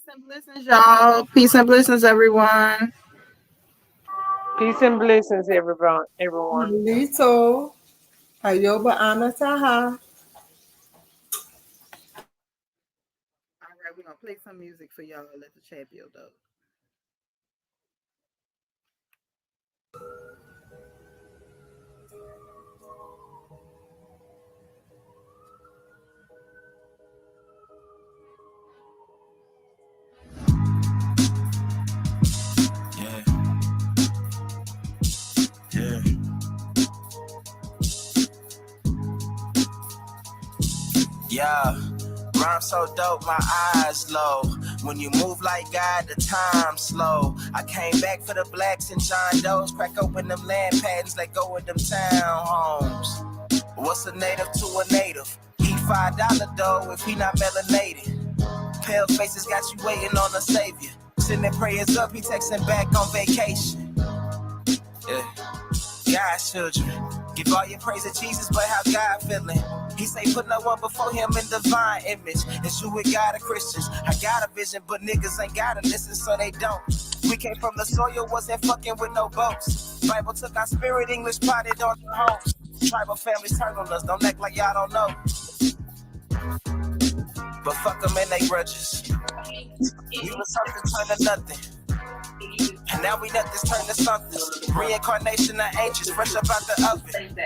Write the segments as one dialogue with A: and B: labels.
A: Peace and blessings, y'all. Peace and blessings, everyone.
B: Peace and blessings, everyone. Everyone.
C: Lito, Hayoba Anataha.
A: All right, we're gonna play some music for y'all. Let the chat build up.
D: Yeah, yeah, yeah. Rhyme so dope, my eyes low. When you move like God, the time slow. I came back for the blacks and John Doe's. Crack open them land patents, let go of them townhomes. What's a native to a native? He $5 dough if he not melanated. Pale faces got you waiting on a savior. Sending prayers up, he texting back on vacation. Yeah. God's children. Give all your praise to Jesus, but how God feeling? He say put no one before him in divine image. It's you with God and Christians. I got a vision, but niggas ain't gotta listen, so they don't. We came from the soil, wasn't fucking with no boats. Bible took our spirit, English potted on the homes. Tribal families turn on us, don't act like y'all don't know. But fuck them and they grudges. We was something turned to nothing. And now we let this turn to something. Reincarnation of ancients, fresh up out the oven.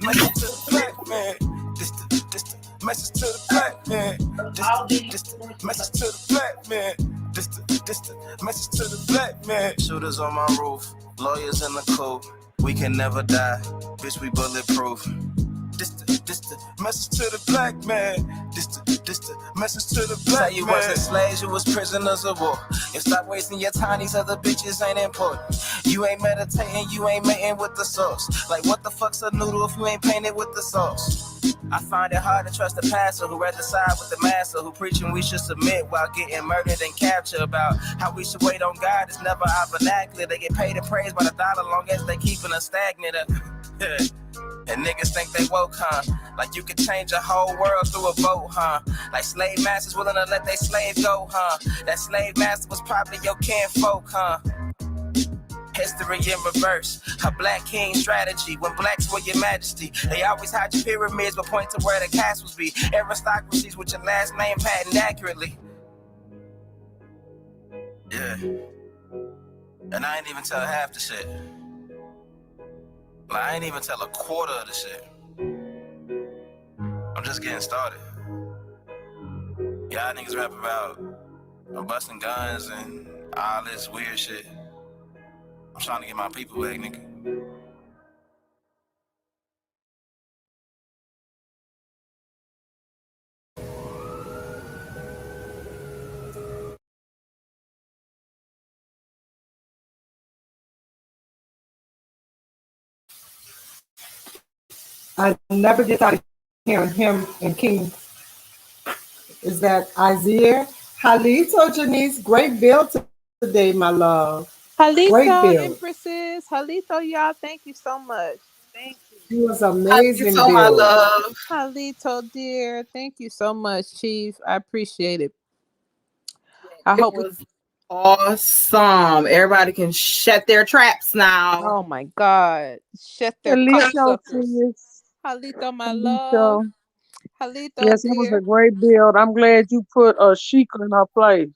D: Message to the black man. This the message to the black man. This the message to the black man. This the message to the black man. Shooters on my roof, lawyers in the coop. We can never die, bitch, we bulletproof. This the message to the black man. This the message to the black man. Say you wasn't slaves, you was prisoners of war. And stop wasting your time, these other bitches ain't important. You ain't meditating, you ain't mating with the sauce. Like what the fuck's a noodle if you ain't painted with the sauce? I find it hard to trust the pastor who rather side with the master, who preaching we should submit while getting murdered and captured. About how we should wait on God, it's never our vernacular. They get paid and praised by the dollar long as they keeping us stagnant. And niggas think they woke, huh? Like you could change a whole world through a vote, huh? Like slave masters willing to let their slave go, huh? That slave master was probably your kinfolk, huh? History in reverse, a black king strategy. When blacks were your majesty, they always hide your pyramids but point to where the castles be. Aristocracies with your last name patent accurately. Yeah. And I ain't even tell half the shit. Like, I ain't even tell a quarter of the shit. I'm just getting started. Y'all niggas rap about busting guns and all this weird shit. I'm trying to get my people back, nigga.
C: I never get tired of hearing him and King. Is that Isaiah? Halito Janice, great build today, my love. Great
B: Halito,
C: build.
B: Empresses. Halito, y'all. Thank you so much. Thank you.
C: It was
A: How you
C: amazing
A: so my
C: build.
A: love?
B: Halito, dear. Thank you so much, Chief. I appreciate it. I
A: It
B: hope we.
A: was awesome. Everybody can shut their traps now.
B: Oh my God. Shut their
E: Alito,
B: cocksuckers.
E: sis.
B: Halito, my love.
E: Alito.
B: Halito,
E: Yes, it was a
B: dear.
E: great build. I'm glad you put a Sheikah in her place.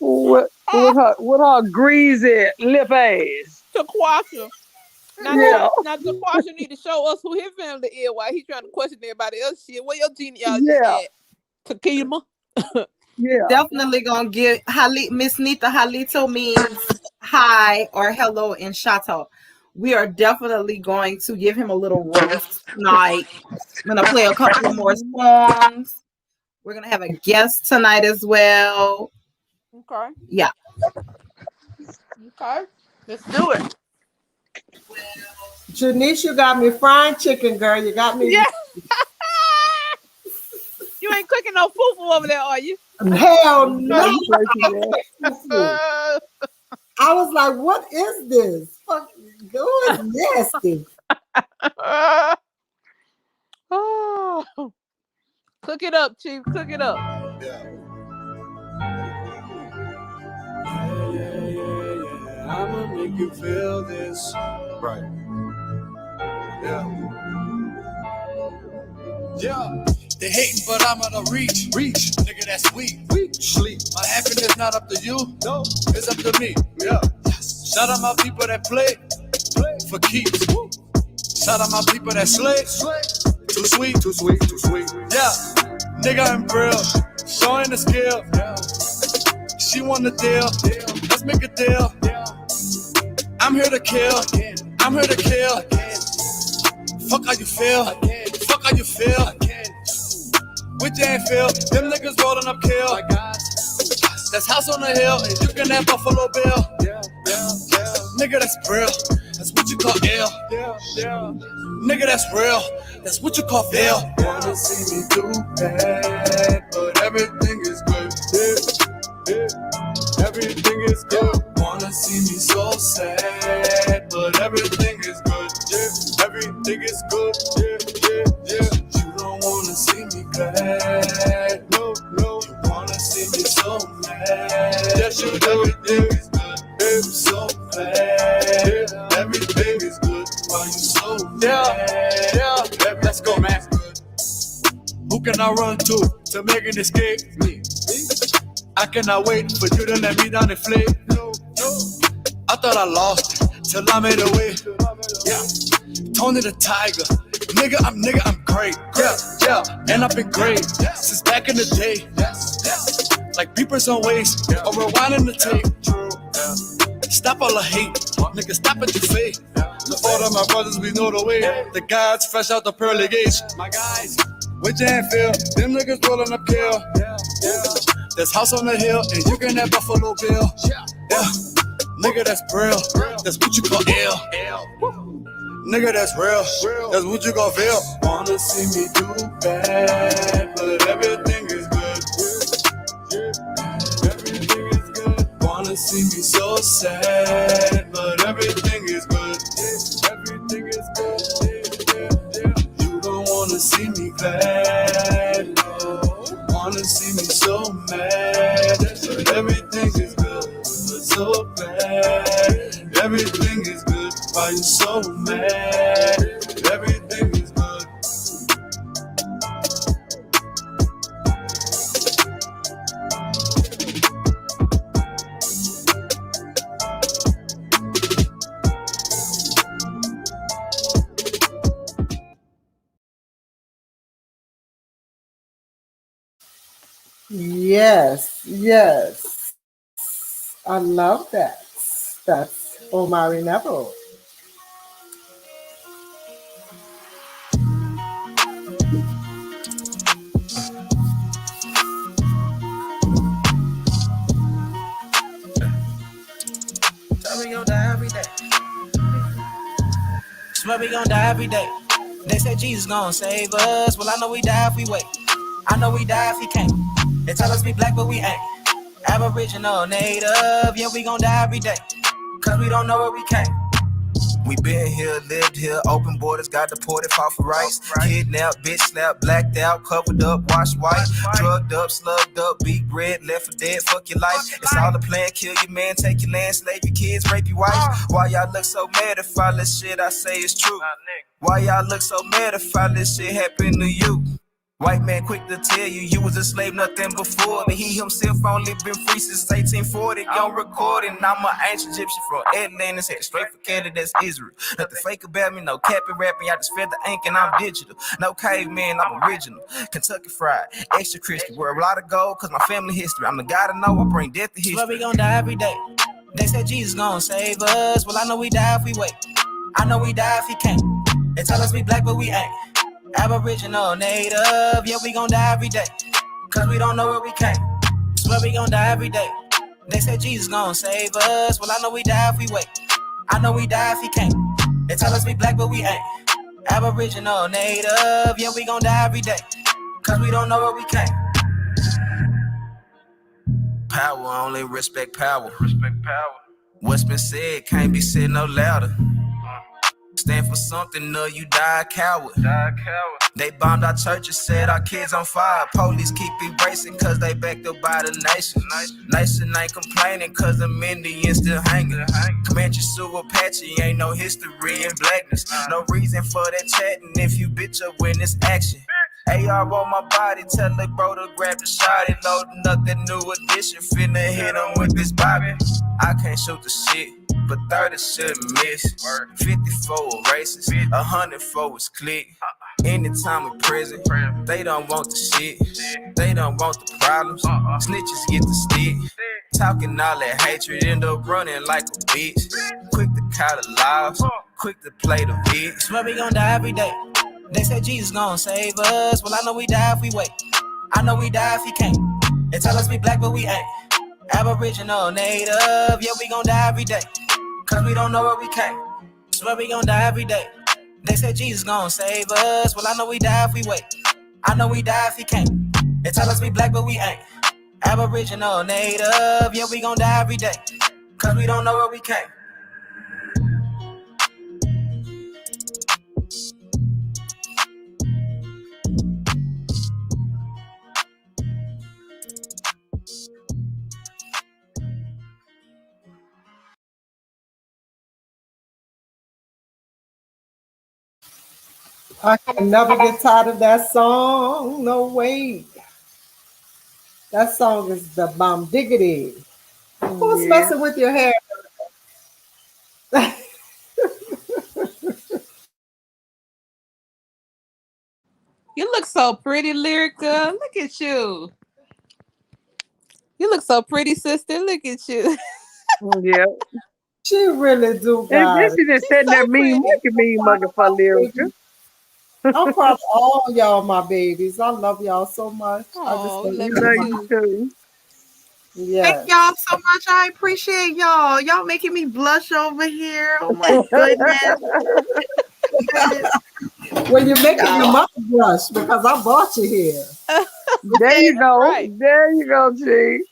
E: With her greasy lip ass.
B: Taquasha.
E: Yeah,
B: Now Taquasha need to show us who his family is while he's trying to question everybody else shit. Where your genealogy
E: yeah,
B: at? Takima?
E: yeah.
A: Definitely gonna give Miss Nita Halito means hi or hello in Shato. We are definitely going to give him a little roast tonight. I'm gonna play a couple of more
E: Mhm.
A: songs. We're gonna have a guest tonight as well.
B: Okay.
A: Yeah.
B: Okay. Let's do it.
C: Janice, you got me frying chicken, girl. You got me.
B: Yeah. You ain't cooking no fufu over there, are you?
C: Hell
E: Yeah,
C: no.
E: you play too well.
B: Uh,
C: I was like, what is this? Fuck, go is nasty.
B: oh. Cook it up, Chief. Cook it up.
F: Yeah. I'ma make you feel this. Right. Yeah. Yeah. They hating, but I'm gonna reach. Nigga, that's sweet. Sleep. My happiness not up to you. No. It's up to me. Yeah. Shout out my people that play for keeps. Shout out my people that slay. Too sweet. Yeah. Nigga, I'm real. Showing the skill. Yeah. She want the deal. Let's make a deal. I'm here to kill. Fuck how you feel. With Danville, them niggas rolling up kill. That's house on the hill. You can have Buffalo Bill. Nigga, that's real. That's what you call ill. Nigga, that's real. That's what you call fail. Wanna see me do bad, but everything is good. Everything is good. Wanna see me so sad, but everything is good. Everything is good. You don't wanna see me glad. No. You wanna see me so mad. Yes, you do. Everything is good. I'm so glad. Everything is good. Why you so mad? Yeah. Let's go, man. Who can I run to make an escape? Me. I cannot wait for you to let me down and flake. I thought I lost it till I made a way. Yeah, Tony the Tiger. Nigga, I'm great. Yeah, and I've been great since back in the day. Like beepers on waist or rewinding the tape. Stop all the hate, nigga, stop at your face. The order of my brothers, we know the way. The gods fresh out the pearly gates. My guys, with Danville, them niggas rolling up kill. There's house on the hill, and you can have Buffalo Bill. Yeah, nigga, that's real. That's what you call ill. Nigga, that's real. That's what you call feel. Wanna see me do bad, but everything is good. Everything is good. Wanna see me so sad, but everything is good. Everything is good. You don't wanna see me glad. Wanna see me so mad, but everything is good. I'm so glad. Everything is good. Why you so mad? Everything is good.
C: Yes. I love that. That's Omari Neville.
D: So we gon' die every day. Swear we gon' die every day. They say Jesus gon' save us. Well, I know we die if we wait. I know we die if he can't. They tell us we black, but we ain't. Aboriginal, native, yeah, we gon' die every day. Cause we don't know where we came. We been here, lived here, open borders, got deported, fought for rights. Kidnapped, bitch slapped, blacked out, covered up, washed white. Drugged up, slugged up, beat bread, left for dead, fuck your life. It's all a plan, kill your man, take your land, slave your kids, rape your wife. Why y'all look so mad if all this shit I say is true? Why y'all look so mad if all this shit happened to you? White man quick to tell you was a slave, nothing before. But he himself only been free since 1840. On recording, I'm an ancient Egyptian from Atlantis, head straight for Canada, that's Israel. Nothing fake about me, no capping, rapping, I just fed the ink and I'm digital. No caveman, I'm original. Kentucky fried, extra crispy, wear a lot of gold cause my family history. I'm the guy to know, I bring death to history. Swear we gon' die every day. They said Jesus gon' save us. Well, I know we die if we wait. I know we die if he can't. They tell us we black, but we ain't. Aboriginal, native, yeah, we gon' die every day. Cause we don't know where we came. Swear we gon' die every day. They said Jesus gon' save us. Well, I know we die if we wait. I know we die if he can't. They tell us we black, but we ain't. Aboriginal, native, yeah, we gon' die every day. Cause we don't know where we came. Power, only respect power. Respect power. What's been said can't be said no louder. Stand for something or you die a coward. They bombed our churches, set our kids on fire. Police keep erasing cause they backed up by the nation. Nation ain't complaining cause them Indians still hanging. Comanche, Sioux, Apache, ain't no history in blackness. No reason for that chatting if you bitch up when it's action. AR on my body, tell the bro to grab the shot and loading up that new edition. Finna hit him with this bobby. I can't shoot the shit, but 30 shouldn't miss. 54 races, 104 is click. Anytime in prison, they don't want the shit. They don't want the problems. Snitches get the stick. Talking all that hatred, end up running like a bitch. Quick to call the laws, quick to play the bitch. Swear we gon' die every day. They said Jesus gon' save us. Well, I know we die if we wait. I know we die if he can't. They tell us we black, but we ain't. Aboriginal, native, yeah, we gon' die every day. Cause we don't know where we came. Swear we gon' die every day. They said Jesus gon' save us. Well, I know we die if we wait. I know we die if he can't. They tell us we black, but we ain't. Aboriginal, native, yeah, we gon' die every day. Cause we don't know where we came.
C: I can never get tired of that song. No way. That song is the bomb diggity. Who's
E: Yeah.
C: messing with your hair?
B: You look so pretty, Lyrica. Look at you. You look so pretty, sister. Look at you.
E: Yeah.
C: She really do,
E: And then
C: guys.
E: she just
B: She's
E: sitting there
B: so pretty.
E: mean mugging for Lyrica.
C: I'm proud of all y'all, my babies. I love y'all so much. I just
B: Oh,
C: want
B: love
E: We
B: you
E: love
C: my,
E: you
B: too.
E: too.
A: Thank
C: yes.
A: y'all so much. I appreciate y'all. Y'all making me blush over here. Oh my goodness.
C: Well, you're making your
A: Y'all.
C: mother blush because I brought you here.
E: There you go.
B: Right.
E: There you go, G.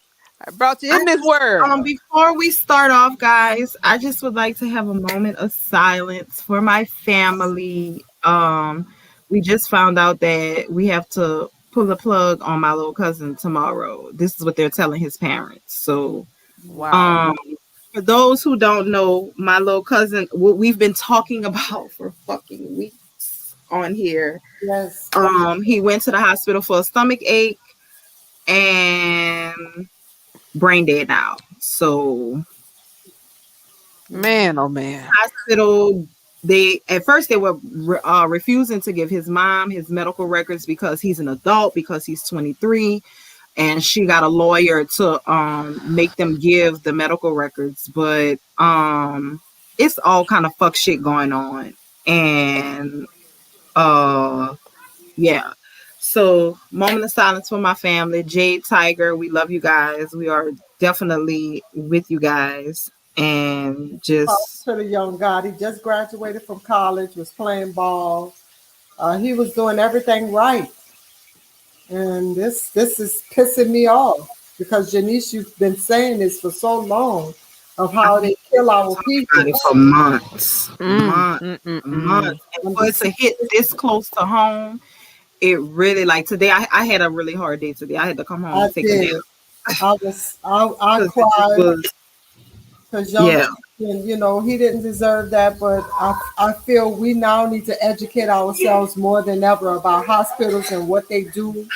B: I brought you
A: I
B: in this
A: just,
B: world.
A: before we start off, guys, I just would like to have a moment of silence for my family. We just found out that we have to pull the plug on my little cousin tomorrow. This is what they're telling his parents. So,
B: Wow.
A: um, for those who don't know, my little cousin, what we've been talking about for fucking weeks on here.
C: Yes.
A: He went to the hospital for a stomach ache and brain dead now. So
B: Man, oh man.
A: hospital, they at first they were refusing to give his mom his medical records because he's an adult, because he's 23, and she got a lawyer to make them give the medical records. But it's all kind of fuck shit going on, and yeah. So, moment of silence for my family. Jade, Tiger, we love you guys. We are definitely with you guys. And just,
C: To the young God, he just graduated from college, was playing ball. He was doing everything right, and this is pissing me off because Janice, you've been saying this for so long of how they kill our people.
A: about it for months, months,
B: Mm.
A: months. And for it to hit this close to home, it really, like today, I had a really hard day today. I had to come home
C: I
A: and take a nap
C: did. I
A: because it just
C: cried
A: was,
C: because young
A: yeah.
C: children, he didn't deserve that. But I feel we now need to educate ourselves more than ever about hospitals and what they do.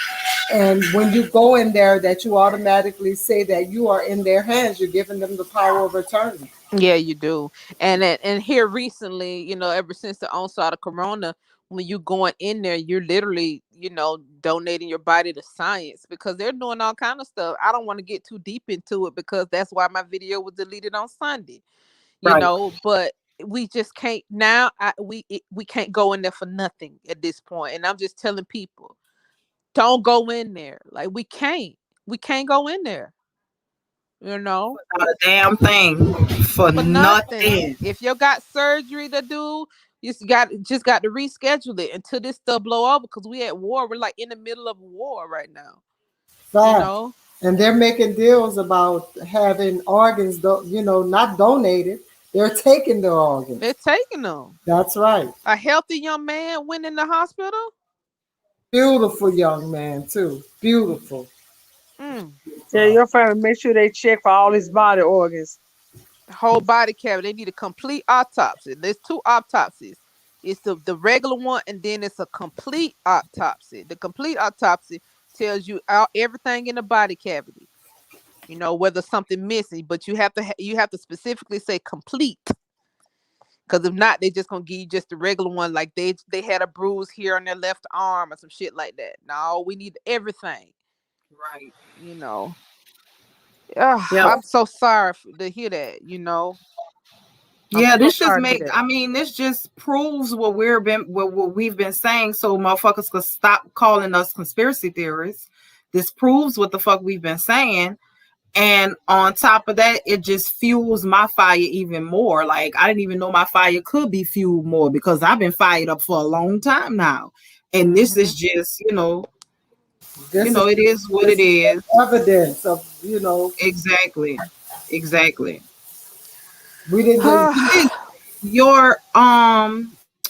C: And when you go in there, that you automatically say that you are in their hands. You're giving them the power of attorney.
B: Yeah, you do. And here recently, ever since the onslaught of corona, when you going in there, you're literally, donating your body to science because they're doing all kind of stuff. I don't want to get too deep into it because that's why my video was deleted on Sunday.
A: Right.
B: But we just can't now. We can't go in there for nothing at this point. And I'm just telling people, don't go in there. Like we can't go in there. You know.
A: Not a damn thing for
B: For nothing.
A: nothing.
B: If you got surgery to do, you just got to reschedule it until this stuff blow over because we at war. We're like in the middle of a war right now. You
C: Fact.
B: know?
C: And they're making deals about having organs, not donated, They're taking their organs.
B: They're taking them.
C: That's right.
B: A healthy young man went in the hospital.
C: Beautiful young man too. Beautiful.
E: Yeah, your family make sure they check for all his body organs.
B: Whole body cavity. They need a complete autopsy. There's 2 autopsies. It's the regular one, and then it's a complete autopsy. The complete autopsy tells you everything in the body cavity. You know, whether something missing, but you have to specifically say complete. Because if not, they just gonna give you just the regular one, like they had a bruise here on their left arm or some shit like that. No, we need everything.
A: Right.
B: You know. Yeah,
A: Yeah.
B: I'm so sorry to hear that. You know.
A: Yeah,
B: I'm so
A: this just
B: sorry to hear
A: make.
B: that.
A: I mean, this just proves what we've been saying. So motherfuckers could stop calling us conspiracy theorists. This proves what the fuck we've been saying. And on top of that, it just fuels my fire even more. Like, I didn't even know my fire could be fueled more because I've been fired up for a long time now. And this is just, it is what it is.
C: Evidence of,
A: Exactly. Exactly.
C: we didn't get
A: Your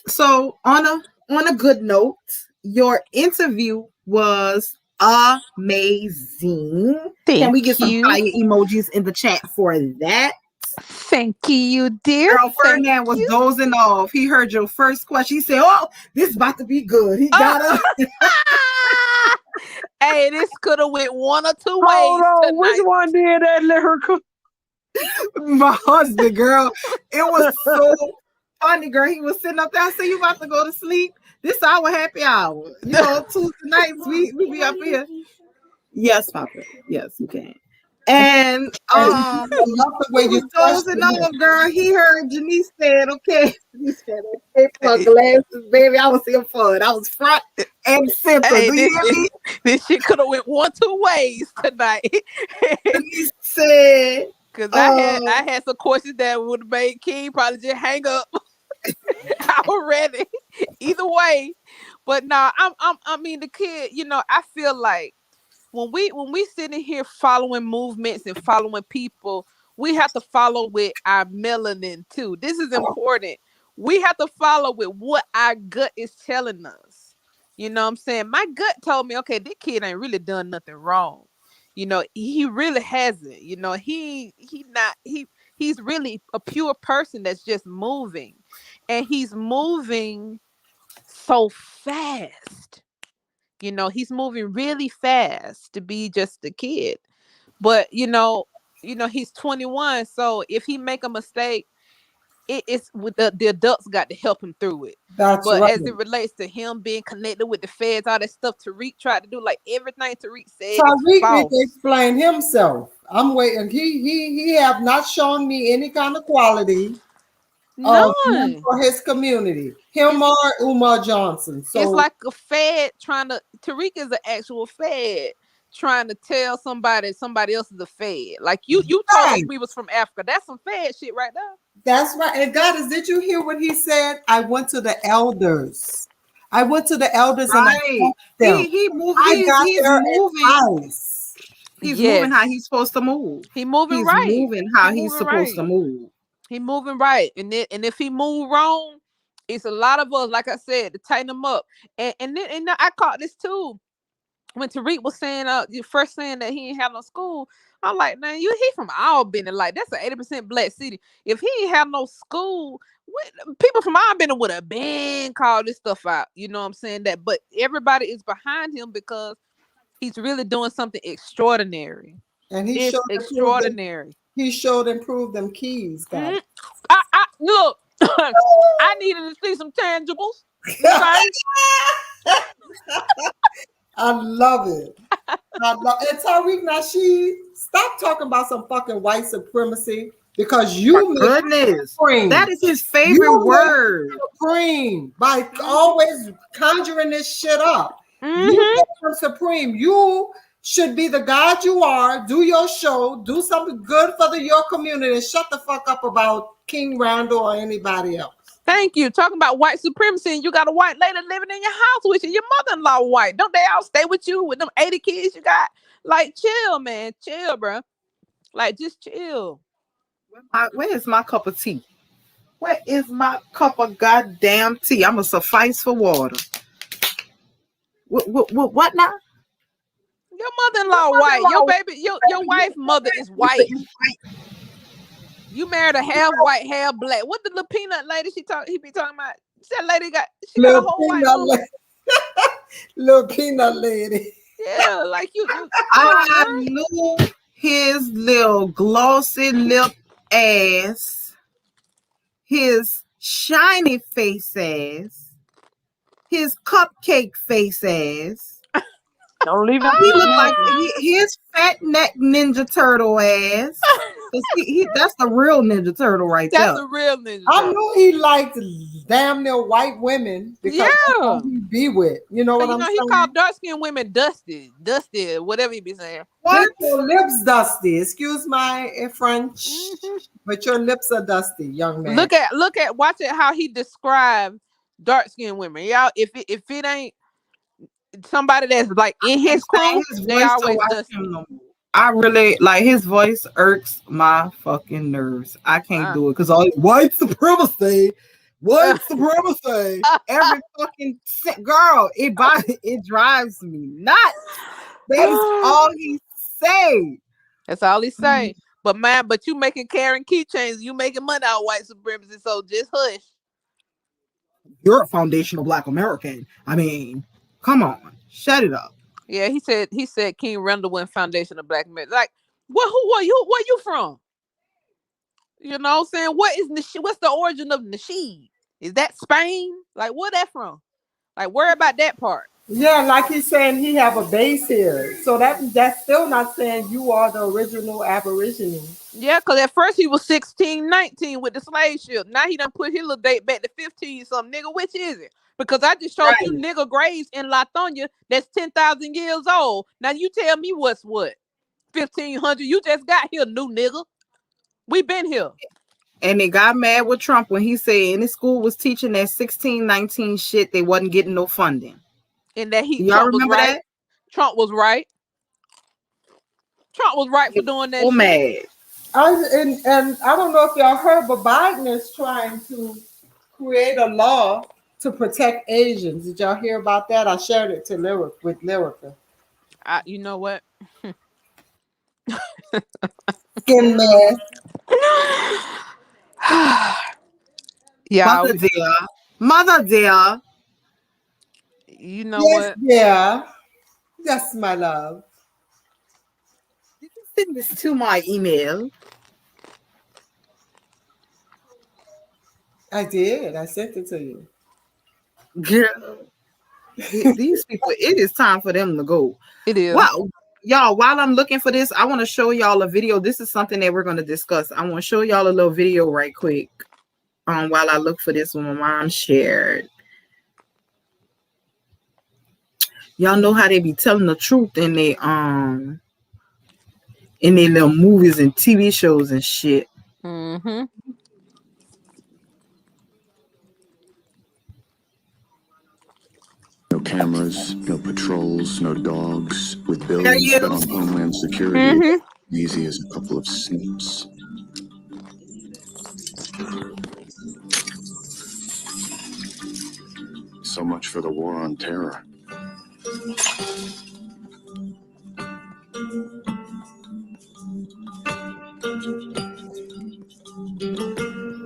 A: so on a good note, your interview was amazing. Can we get some fire emojis in the chat for that?
B: Thank you, dear.
A: Girl, Ferdinand was dozing off. He heard your first question. He said, "Oh, this is about to be good." He got up.
B: Hey, this could have went one or two
E: Hold
B: ways
E: on,
B: tonight.
E: which one did that, Liryca?
A: My husband, girl. It was so funny, girl. He was sitting up there. I said, "You about to go to sleep? This our happy hour. Tuesday nights we be up here." Yes, Papa. Yes, you can. And
C: I love the way you
A: dozing off, girl. He heard Janice said, "Okay." He said, "Okay, plug glasses, baby." I was here for it. I was front and center.
B: Hey,
A: Do you hear me?
B: this shit could have went one, two ways tonight.
A: Janice said,
B: Because I had some questions that would have made King probably just hang up already. Either way, but nah, I mean the kid. I feel like when we sitting here following movements and following people, we have to follow with our melanin too. This is important. We have to follow with what our gut is telling us. You know what I'm saying? My gut told me, okay, this kid ain't really done nothing wrong. He really hasn't. He's really a pure person that's just moving. And he's moving so fast. He's moving really fast to be just a kid. But he's 21. So if he make a mistake, it's with the adults got to help him through it.
C: That's
B: but
C: right.
B: as it relates to him being connected with the feds, all that stuff Tariq tried to do, like everything Tariq said,
C: Tariq
B: is
C: need
B: false.
C: to explain himself. I'm waiting. He have not shown me any kind of quality
B: None
C: for his community. Him or Umar Johnson. So
B: it's like a fed Tariq is an actual fed trying to tell somebody else is a fed. Like you told us we was from Africa. That's some fed shit right there.
C: That's right. And God, did you hear what he said? I went to the elders. And I asked them.
A: He's moving. He's moving how he's supposed to move.
B: He's moving right.
A: Moving how he's supposed to move.
B: He moving right. And if he move wrong, it's a lot of us, like I said, to tighten him up. And then I caught this too. When Tariq was saying first saying that he ain't have no school, I'm like, man, he from Albany. Like, that's an 80% black city. If he ain't have no school, people from Albany would have been called this stuff out. You know what I'm saying? But everybody is behind him because he's really doing something extraordinary.
C: And he showed
B: extraordinary.
C: He showed and proved them keys, guys.
B: Look, I needed to see some tangibles.
C: I love it. And Tariq Nasheed, stop talking about some fucking white supremacy because you
A: goodness, that is his favorite word.
C: Supreme by always conjuring this shit up. You make him supreme. You should be the God you are. Do your show. Do something good for your community and shut the fuck up about King Randall or anybody else.
B: Thank you. Talking about white supremacy, and you got a white lady living in your house with you. Your mother-in-law white. Don't they all stay with you with them 80 kids you got? Like, chill, man. Chill, bro. Like, just chill.
A: Where is my cup of tea? Where is my cup of goddamn tea? I'm gonna suffice for water. What now?
B: Your mother-in-law white. Your baby, your wife mother is white. You married a half white, half black. What the little peanut lady he be talking about? That lady got a whole white mama.
C: Little peanut lady.
B: Yeah, like you come
A: I
B: on, girl.
A: knew his little glossy lip ass, his shiny face ass, his cupcake face ass.
E: Don't leave him.
A: He looked like his fat neck Ninja Turtle ass. That's the real Ninja Turtle right
B: That's
A: there.
B: a real ninja.
C: I knew he liked damn near white women because that's who he be with. You know what I'm saying?
B: He called dark-skinned women dusty, whatever he be saying.
A: What?
C: Your lips dusty. Excuse my French, but your lips are dusty, young man.
B: Watch it how he described dark-skinned women. Y'all, if it ain't somebody that's like in his crew, they always dusty.
A: I really like his voice irks my fucking nerves. I can't do it because all white supremacy, every fucking girl, it drives me nuts. That's all he say.
B: That's all he say. But man, you making Karen keychains, you making money out of white supremacy, so just hush.
A: You're a foundational Black American. I mean, come on, shut it up.
B: Yeah, he said King Randall went foundation of Black America. Like, who are you? Where you from? You know what I'm saying? What's the origin of Nasheed? Is that Spain? Like, where that from? Like, worry about that part.
C: Yeah, like he's saying he have a base here. So that's still not saying you are the original Aborigine.
B: Yeah, because at first he was 16, 19 with the slave ship. Now he done put his little date back to 15 something. Nigga, which is it? Because I just showed you nigga graves in Lithonia that's 10,000 years old. Now you tell me what's what? 1,500. You just got here, new nigga. We been here.
A: And they got mad with Trump when he said any school was teaching that 16, 19 shit, they wasn't getting no funding.
B: And that
A: y'all remember
B: right.
A: that?
B: Trump was right. Trump was right for doing that shit.
A: Mad.
C: And I don't know if y'all heard, but Biden is trying to create a law to protect Asians. Did y'all hear about that? I shared it to Lyryca.
B: You know what?
C: Skin mask.
B: Yeah.
A: Mother dear.
B: You know what?
C: Yeah. Yes, my love.
A: Did you send this to my email?
C: I did. I sent it to you.
A: Girl. These people, it is time for them to go.
B: It is.
A: Wow. Y'all, while I'm looking for this, I want to show y'all a video. This is something that we're going to discuss. I want to show y'all a little video right quick. While I look for this one my mom shared. Y'all know how they be telling the truth in their little movies and TV shows and shit.
F: No cameras, no patrols, no dogs. With billions spent on Homeland Security, easy as a couple of snips. So much for the war on terror.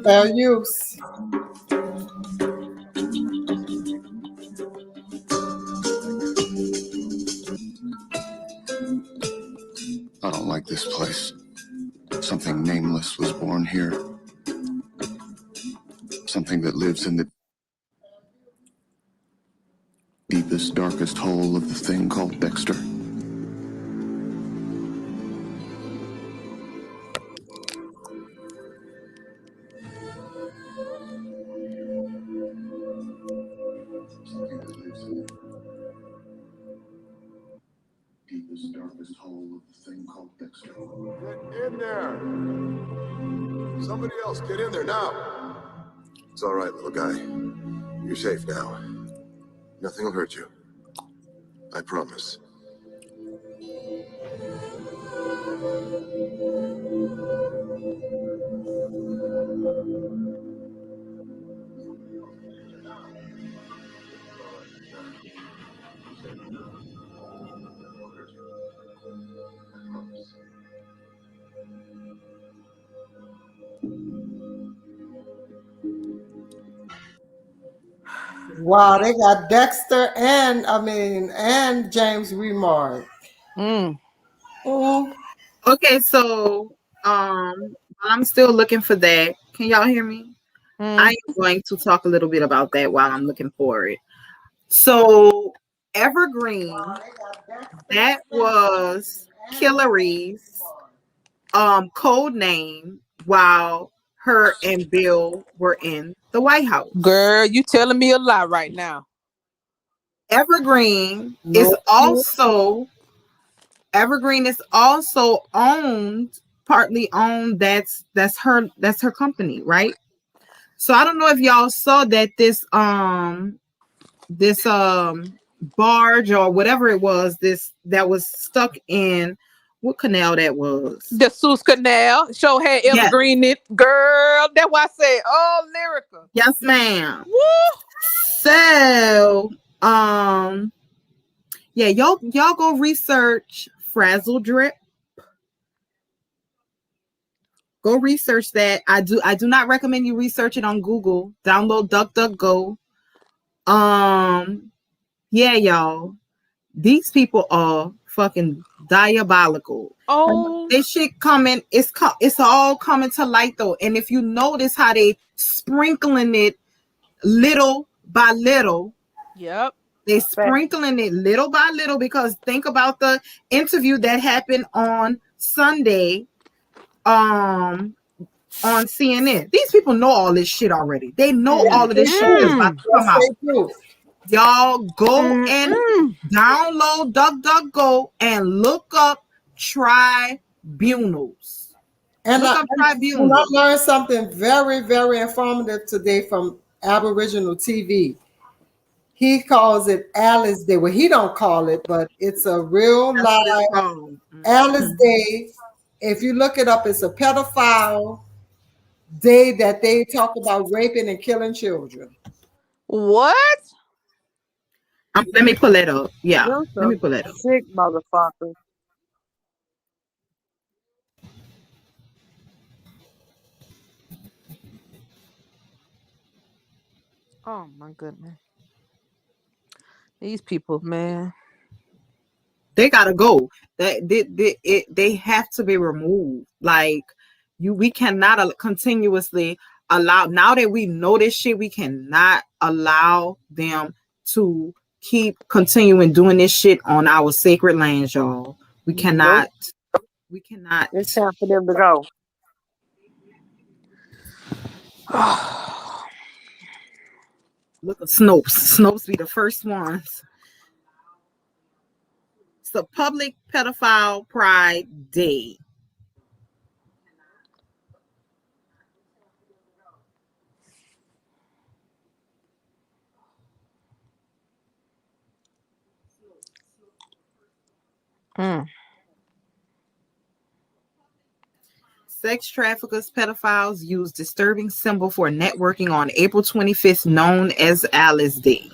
C: Fair use.
F: I don't like this place. Something nameless was born here. Something that lives in the deepest, darkest hole of the thing called Dexter. Deepest, darkest hole of the thing called Dexter.
G: Get in there! Somebody else, get in there now! It's all right, little guy. You're safe now. Nothing will hurt you. I promise.
C: Wow, they got Dexter and James Remar.
B: Mm.
A: Okay, so I'm still looking for that. Can y'all hear me? I
B: Mm.
A: am going to talk a little bit about that while I'm looking for it. So Evergreen, that was Hillary's code name while her and Bill were in the White House.
B: Girl, you telling me a lie right now.
A: Evergreen
C: No.
A: is also owned, partly owned. That's her company, right? So I don't know if y'all saw that this barge or whatever it was that was stuck in what canal that was.
B: The Suez Canal show had
A: Yeah.
B: evergreen in it. Girl, that's why I said, oh, Lyrica.
A: Yes, ma'am.
B: Woo!
A: So yeah, y'all go research Frazzle Drip. Go research that. I do not recommend you research it on Google. Download DuckDuckGo. Yeah, y'all. These people are fucking diabolical.
B: Oh,
A: This shit coming, it's all coming to light though. And if you notice how they sprinkling it little by little,
B: yep.
A: they sprinkling it little by little, because think about the interview that happened on Sunday on CNN. These people know all this shit already. They know all of this shit that's about to come out. Y'all go and download DuckDuckGo and look up tribunals.
C: And
A: Look up
C: I
A: tribunals.
C: learned something very, very informative today from Aboriginal TV. He calls it Alice Day. Well, he don't call it, but it's a real live Alice Day. If you look it up, it's a pedophile day that they talk about raping and killing children.
B: What?
A: Let me pull it up. Yeah,
E: You're
A: let me pull it up.
E: sick motherfucker.
B: Oh my goodness. These people, man.
A: They gotta go. They have to be removed. Like we cannot continuously allow. Now that we know this shit, we cannot allow them to keep continuing doing this shit on our sacred lands, y'all. We cannot.
E: Nope.
A: We cannot.
E: It's time for them to go.
A: Look at Snopes. Snopes be the first ones. It's the Public Pedophile Pride Day. Sex traffickers, pedophiles use disturbing symbol for networking on April 25th, known as Alice Day.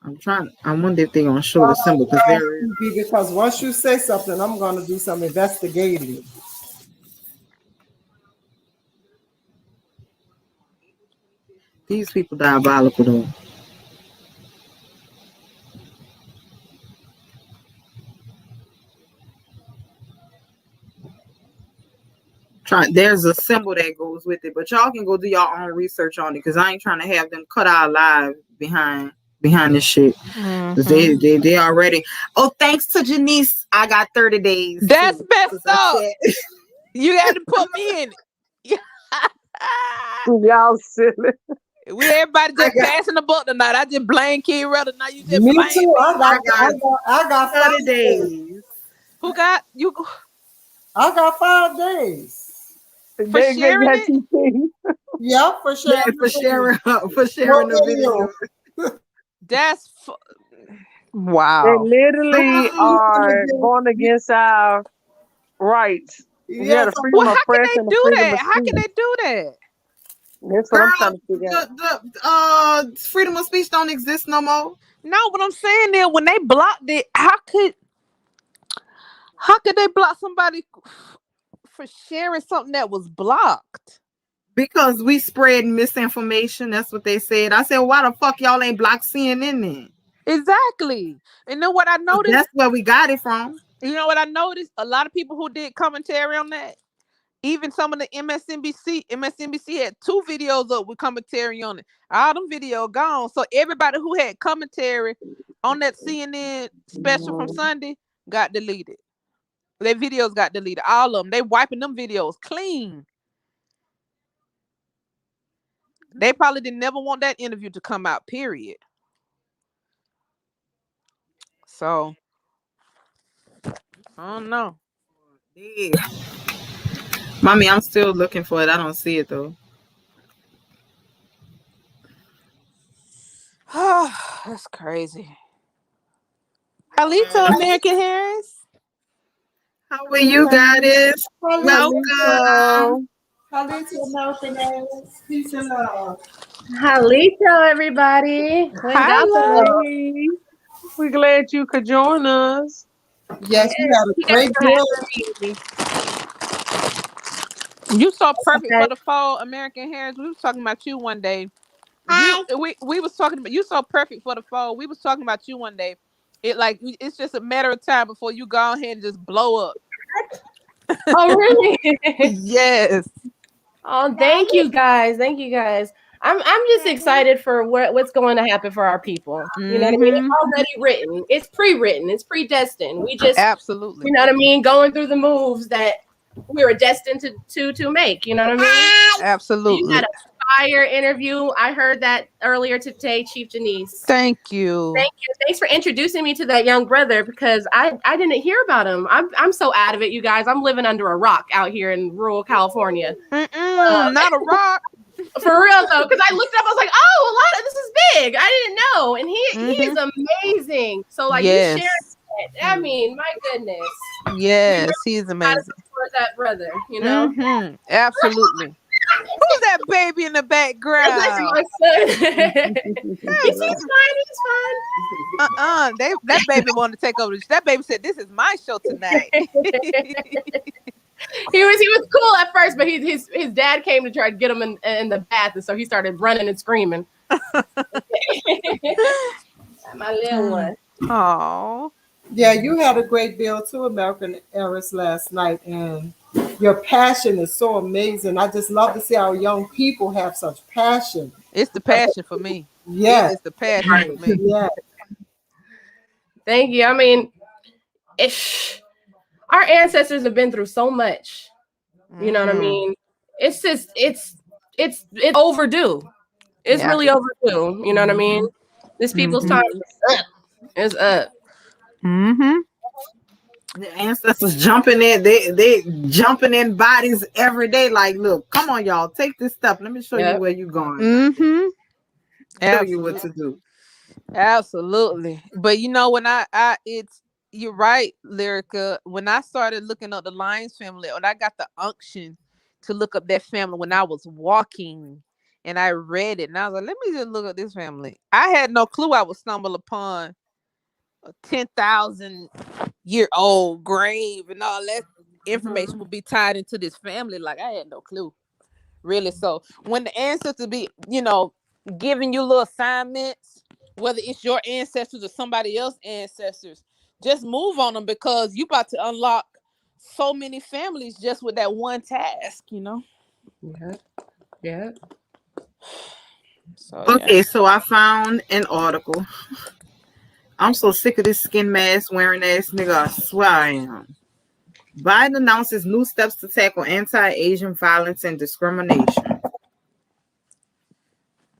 A: I wonder if they're gonna show the symbol,
C: because once you say something, I'm gonna do some investigating.
A: These people diabolical though. There's a symbol that goes with it, but y'all can go do your own research on it, because I ain't trying to have them cut our lives behind this shit. They already. Oh, thanks to Janice, I got 30 days.
B: That's messed up. You had to put me in it.
E: Y'all silly.
B: We everybody just passing the book tonight. I just blame Kid Rudder. Now you just
C: Me
B: blame
C: too.
B: me.
C: I got
A: 30 days.
B: Who got you?
C: I got 5 days.
B: For sharing it?
C: Yeah, for sharing.
A: Yeah, for sharing the video.
B: That's wow.
E: They literally are going against our Right.
C: Yeah,
E: The
C: so
E: freedom
B: Well,
E: of
B: how can
E: press
B: they
E: and the
B: do
E: freedom
B: that?
E: of
B: How can
E: speech.
B: they do that?
E: That's what I'm
A: Girl,
E: trying to figure out.
A: the freedom of speech don't exist no more.
B: No, what I'm saying is when they blocked it, how could they block somebody for sharing something that was blocked?
A: Because we spread misinformation. That's what they said. I said, why the fuck y'all ain't blocked CNN then?
B: Exactly. And then what I
A: 'Cause
B: noticed,
A: that's where we got it from.
B: you know what I noticed? A lot of people who did commentary on that, even some of the MSNBC had 2 videos up with commentary on it. All them videos gone. So everybody who had commentary on that CNN special from Sunday got deleted. Their videos got deleted. All of them. They wiping them videos clean. They probably didn't never want that interview to come out, period. So I don't know.
A: Yeah. Mommy, I'm still looking for it. I don't see it though.
B: That's crazy. Halito American Harris.
A: How are you guys? Welcome.
E: Halito.
C: Halito Malcolm, peace and love.
H: Halito, everybody. Buen
B: Hi, love.
H: gato.
E: Hey. We're glad you could join us.
C: Yes, you had a
H: You guys
C: great
H: for
C: bill.
H: having me.
B: You so perfect
H: Okay.
B: for the fall, American Harris. We was talking about you one day.
A: Hi.
B: We was talking about you so perfect for the fall. We was talking about you one day. It's just a matter of time before you go ahead and just blow up.
H: Oh, really?
B: Yes.
H: Oh, thank you guys. Thank you guys. I'm just excited for what's going to happen for our people. You know what I mean? It's
B: Mm-hmm.
H: already written. It's pre-written. It's predestined. We just,
B: Absolutely.
H: you know what I mean, going through the moves that we were destined to make. You know what I mean? You
B: Absolutely.
H: had a fire interview. I heard that earlier today, Chief Janice.
B: Thank you.
H: Thank you. Thanks for introducing me to that young brother because I didn't hear about him. I'm so out of it, you guys. I'm living under a rock out here in rural California.
B: Not a rock.
H: For real though, because I looked up, I was like, oh, this is big. I didn't know, and he is amazing. So like you shared it. I mean, my goodness.
B: Yes, he's amazing.
H: Support that brother, you know.
B: Mm-hmm. Absolutely. Who's that baby in the background?
H: That's my son. he's fine.
B: That baby wanted to take over. That baby said, "This is my show tonight."
H: He was cool at first, but his dad came to try to get him in the bath, and so he started running and screaming. My little one.
B: Oh.
C: Yeah, you had a great bill too, American Heiress, last night, and your passion is so amazing. I just love to see our young people have such passion.
B: It's the passion for me.
C: Yeah,
B: It's the passion for me.
C: yeah.
H: Thank you. I mean, our ancestors have been through so much. You know what I mean? It's just it's overdue. It's really overdue. You know what I mean? This people's time is up.
B: Mm-hmm.
A: The ancestors jumping in, they jumping in bodies every day. Like, look, come on, y'all, take this stuff. Let me show you where you're going.
B: Mm-hmm.
A: Show you what to do.
B: Absolutely. But you know, when you're right, Liryca. When I started looking up the Lyons family, when I got the unction to look up that family when I was walking and I read it, and I was like, let me just look at this family. I had no clue I would stumble upon a 10,000-year-old grave and all that information would be tied into this family. Like, I had no clue. Really. So when the ancestors be, giving you little assignments, whether it's your ancestors or somebody else's ancestors, just move on them because you about to unlock so many families just with that one task,
H: Yeah.
B: So,
A: okay, so I found an article. I'm so sick of this skin mask wearing ass nigga. I swear I am. Biden announces new steps to tackle anti-Asian violence and discrimination.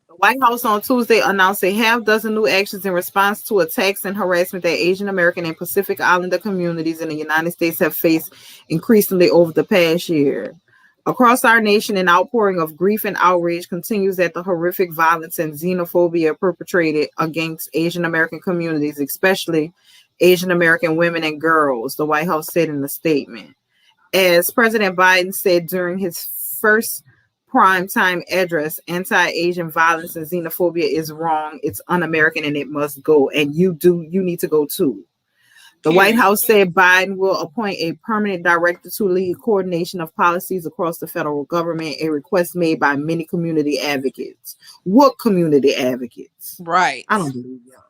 A: The White House on Tuesday announced a half-dozen new actions in response to attacks and harassment that Asian American and Pacific Islander communities in the United States have faced increasingly over the past year. Across our nation, an outpouring of grief and outrage continues at the horrific violence and xenophobia perpetrated against Asian American communities, especially Asian American women and girls, the White House said in a statement. As President Biden said during his first primetime address, anti-Asian violence and xenophobia is wrong. It's un-American and it must go. And you need to go too. The White House said Biden will appoint a permanent director to lead coordination of policies across the federal government, a request made by many community advocates. What community advocates?
B: Right.
A: I don't believe y'all.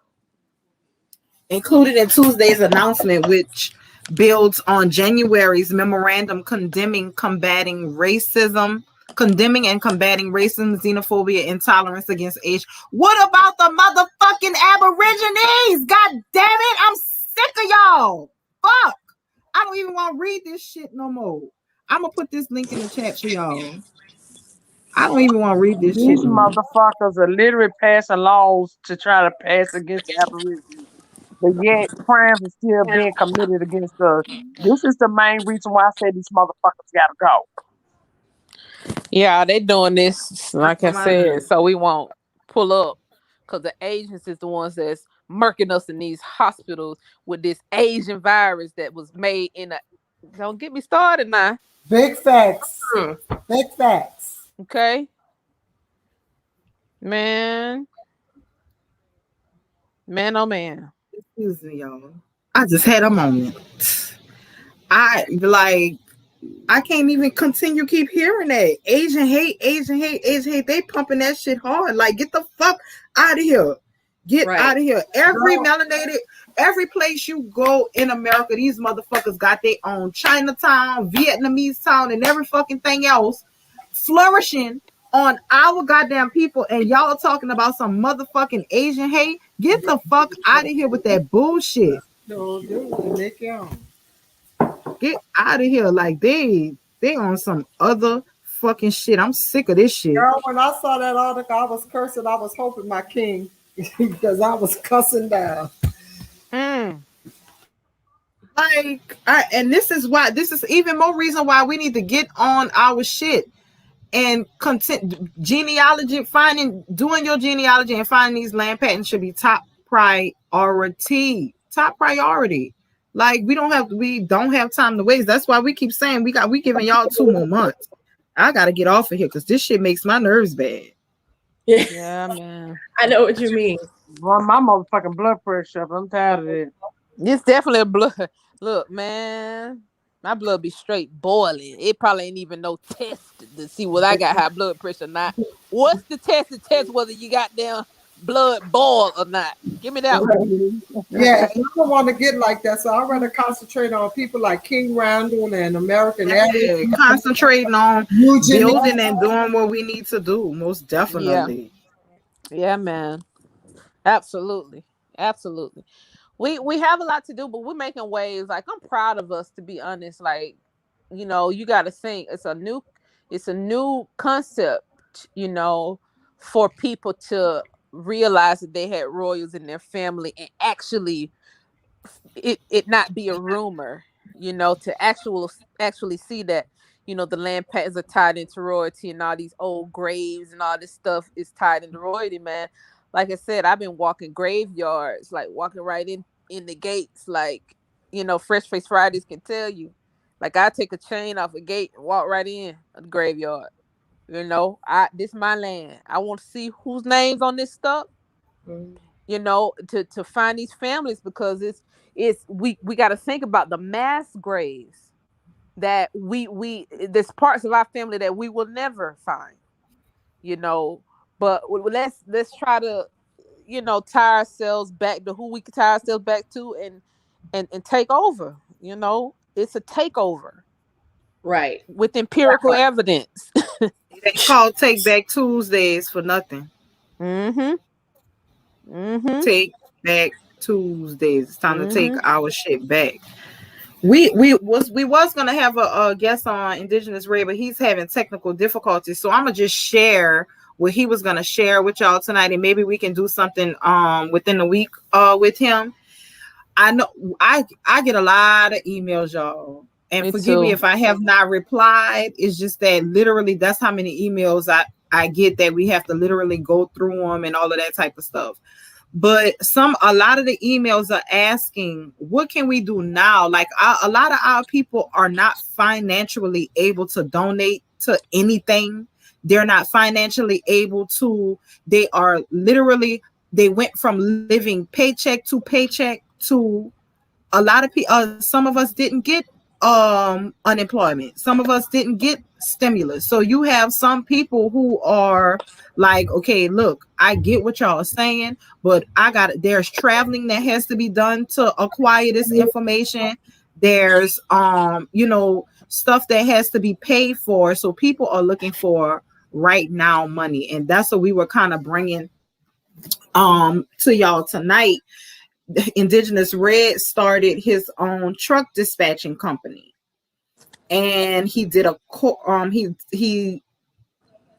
A: Included in Tuesday's announcement, which builds on January's memorandum condemning and combating racism, xenophobia, intolerance against age. What about the motherfucking Aborigines? God damn it, I'm sick of y'all. Fuck. I don't even want to read this shit no more. I'm gonna put this link in the chat for y'all. I don't even want to read this shit.
E: These motherfuckers are literally passing laws to try to pass against the Aborigines, but yet crimes are still being committed against us. This is the main reason why I say these motherfuckers gotta go.
B: Yeah, they doing this, like I said, so we won't pull up, because the Asians is the ones that's murking us in these hospitals with this Asian virus that was made in a. Don't get me started now.
C: Big facts. Big facts.
B: Okay. Man, oh man.
A: Excuse me, y'all. I just had a moment. I can't even continue keep hearing that. Asian hate. They pumping that shit hard. Like, get the fuck out of here. Get out of here. Every melanated, every place you go in America, these motherfuckers got their own Chinatown, Vietnamese town, and every fucking thing else flourishing on our goddamn people, and y'all talking about some motherfucking Asian hate. Get the fuck out of here with that bullshit. Get out of here. Like, they on some other fucking shit. I'm sick of this shit.
C: Girl, when I saw that article, I was cursing. I was hoping my king, because I was cussing down.
A: And this is even more reason why we need to get on our shit and genealogy, doing your genealogy and finding these land patents should be top priority. Like, we don't have time to waste. That's why we keep saying we giving y'all 2 more months. I gotta get off of here because this shit makes my nerves bad.
B: Yeah, man.
H: I know what you mean.
E: Run my motherfucking blood pressure up. I'm tired of it.
B: It's definitely a blood. Look, man, my blood be straight boiling. It probably ain't even no test to see whether I got high blood pressure or not. What's the test to test whether you got down blood boil or not? Give me that one.
C: Yeah, I don't want to get like that, so I'd rather concentrate on people like King Randall and American Avenue.
A: Concentrating on building and doing what we need to do, most definitely.
B: Yeah, man. Absolutely. We have a lot to do, but we're making waves. Like, I'm proud of us, to be honest. Like, you know, you got to think it's a new concept, you know, for people to realize that they had royals in their family and actually it not be a rumor, you know, to actually see that, you know, the land patents are tied into royalty and all these old graves and all this stuff is tied into royalty, man. Like I said, I've been walking graveyards, like walking right in the gates, like, you know, Fresh Face Fridays can tell you. Like, I take a chain off a gate and walk right in the graveyard. You know, this my land. I want to see whose names on this stuff. You know, to find these families, because we got to think about the mass graves that there's parts of our family that we will never find. You know, but let's try to, you know, tie ourselves back to who we can tie ourselves back to and take over. You know, it's a takeover,
H: right?
B: With empirical evidence.
A: They call Take Back Tuesdays for nothing. Take Back Tuesdays. It's time to take our shit back. We was gonna have a guest on Indigenous Ray, but he's having technical difficulties. So I'm gonna just share what he was gonna share with y'all tonight, and maybe we can do something within the week with him. I know I get a lot of emails, y'all. And forgive me if I have not replied. It's just that literally that's how many emails I get that we have to literally go through them and all of that type of stuff. But a lot of the emails are asking, what can we do now? Like a lot of our people are not financially able to donate to anything. They're not financially able to, they are literally, they went from living paycheck to paycheck to a lot of people. Some of us didn't get unemployment. Some of us didn't get stimulus. So you have some people who are like, okay, look, I get what y'all are saying, but there's traveling that has to be done to acquire this information. There's stuff that has to be paid for. So people are looking for right now money, and that's what we were kind of bringing to y'all tonight. Indigenous Red started his own truck dispatching company, and he did he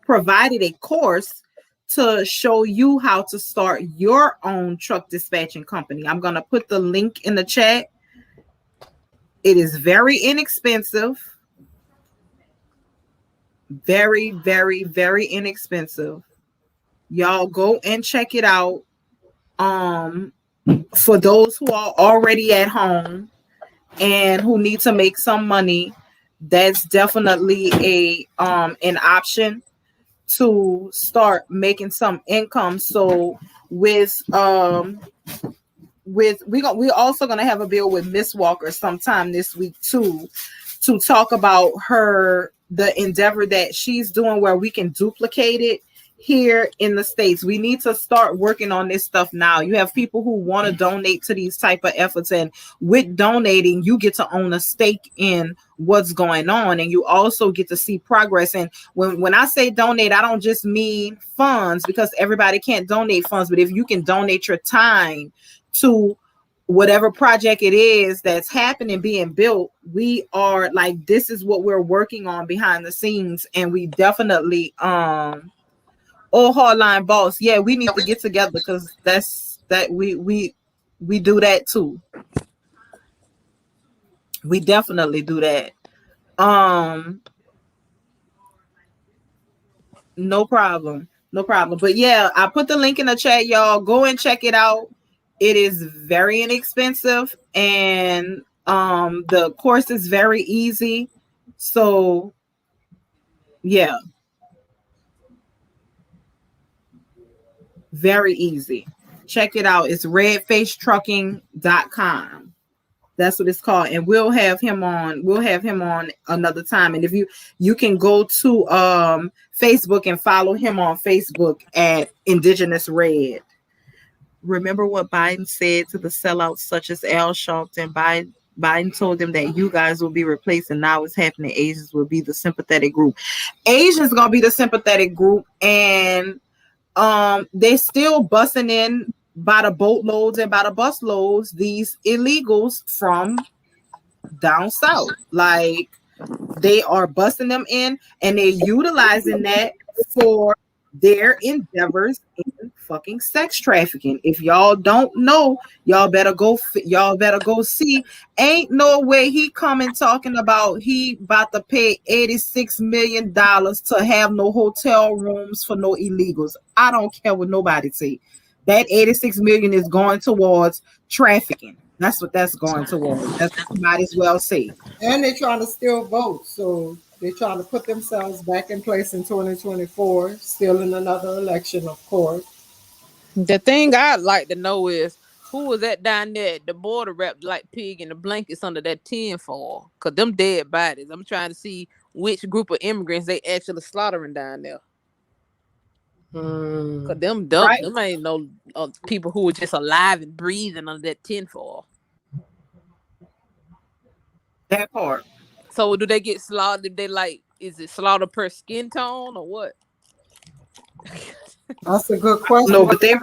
A: provided a course to show you how to start your own truck dispatching company. I'm going to put the link in the chat. It is very inexpensive. Very, very, very inexpensive. Y'all go and check it out. For those who are already at home and who need to make some money, that's definitely an option to start making some income. So we're also gonna have a bill with Miss Walker sometime this week too, to talk about the endeavor that she's doing where we can duplicate it here in the States. We need to start working on this stuff now. You have people who want to donate to these type of efforts, and with donating, you get to own a stake in what's going on, and you also get to see progress. And when I say donate, I don't just mean funds, because everybody can't donate funds, but if you can donate your time to whatever project it is that's happening, being built, we are like, this is what we're working on behind the scenes. And we definitely hardline boss, yeah, we need to get together, because we do that too. We definitely do that. No problem. But yeah, I put the link in the chat, y'all. Go and check it out. It is very inexpensive, and the course is very easy. So yeah, very easy. Check it out. It's redfacetrucking.com. That's what it's called. And we'll have him on another time. And if you can go to Facebook and follow him on Facebook at Indigenous Red. Remember what Biden said to the sellouts such as Al Sharpton? Biden told them that you guys will be replaced, and now it's happening. Asians will be the sympathetic group. Asians gonna be the sympathetic group, and they're still busting in by the boatloads and by the busloads these illegals from down south. Like, they are busting them in, and they're utilizing that for their endeavors in fucking sex trafficking. If y'all don't know, y'all better go see. Ain't no way he coming talking about he about to pay $86 million to have no hotel rooms for no illegals. I don't care what nobody say. That $86 million is going towards trafficking. That's what that's going towards. That's what you might as well say.
C: And they're trying to still vote. So they're trying to put themselves back in place in 2024, still in another election, of course.
B: The thing I'd like to know is, who was that down there at the border wrapped like pig in the blankets under that tin foil? Because them dead bodies. I'm trying to see which group of immigrants they actually slaughtering down there. Because them ain't no people who were just alive and breathing under that tin foil.
A: That part.
B: So do they get slaughtered if they is it slaughter per skin tone or what?
C: That's a good question.
A: No, but they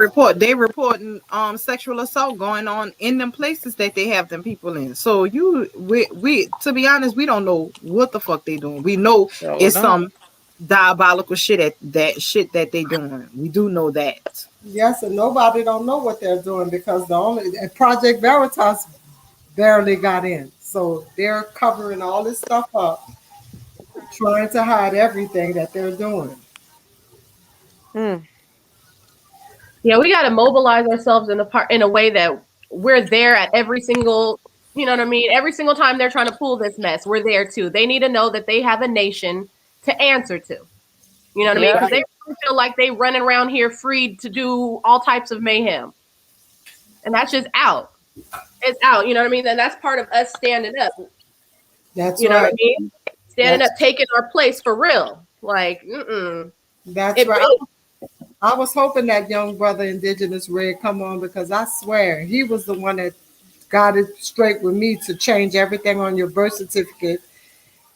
A: reporting sexual assault going on in them places that they have them people in. So we to be honest, we don't know what the fuck they doing. We know it's some diabolical shit that they doing. We do know that.
C: Yes, and nobody don't know what they're doing, because the only Project Veritas barely got in. So they're covering all this stuff up, trying to hide everything that they're doing.
H: Yeah, we got to mobilize ourselves in a way that we're there at every single, you know what I mean? Every single time they're trying to pull this mess, we're there too. They need to know that they have a nation to answer to. You know what I mean? Because they feel like they running around here free to do all types of mayhem. And that's just out. It's out. You know what I mean? And that's part of us standing up.
C: That's
H: you know
C: right.
H: what I mean? Standing up, taking our place for real. Like,
C: That's right. I was hoping that young brother Indigenous Red come on, because I swear he was the one that got it straight with me to change everything on your birth certificate.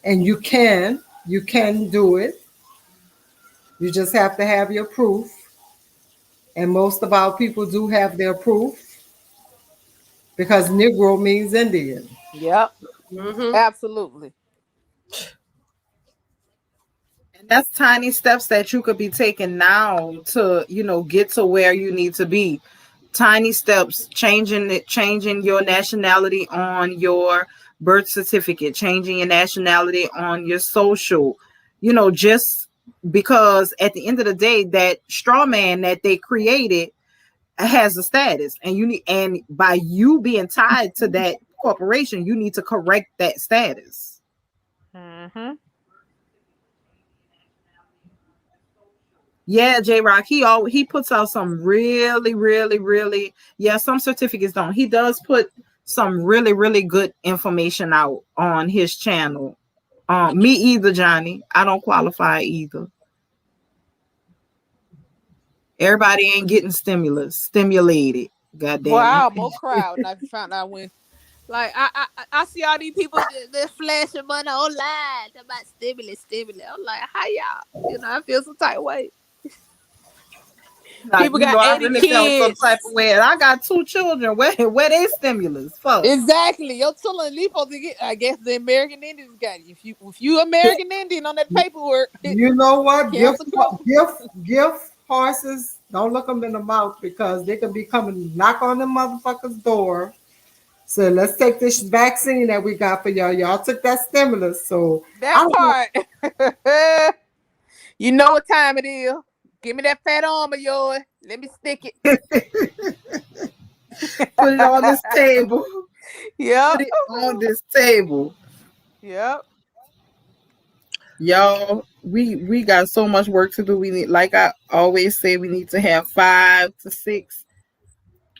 C: And you can do it. You just have to have your proof. And most of our people do have their proof, because Negro means Indian.
B: Yep. Absolutely.
A: And that's tiny steps that you could be taking now to, get to where you need to be. Tiny steps, changing your nationality on your birth certificate, changing your nationality on your social, just because at the end of the day, that straw man that they created has a status, and by you being tied to that corporation, you need to correct that status. Yeah, J-Rock, he puts out some really, really, really, some certificates don't. He does put some really, really good information out on his channel. Me either, Johnny. I don't qualify either. Everybody ain't getting stimulated. Goddamn.
B: Wow, more crowd. And I found out when, like, I see all these people that flashing money online about stimulus. I'm like, how y'all? I feel some type of way. People got 80 kids.
A: Some type of way. I got 2 children. Where they stimulus? Fuck.
B: Exactly. You're telling me supposed to get. I guess the American Indians got it. If you American Indian on that paperwork,
C: you know what? Gift horses. Don't look them in the mouth, because they could be coming knock on the motherfucker's door. So let's take this vaccine that we got for y'all. Y'all took that stimulus, so
B: that part. You know what time it is. Give me that fat arm of yours. Let me stick it.
A: Put it on this table.
B: Yeah.
A: Put it on this table.
B: Yep.
A: Y'all, we got so much work to do. We need, like I always say, we need to have 5 to 6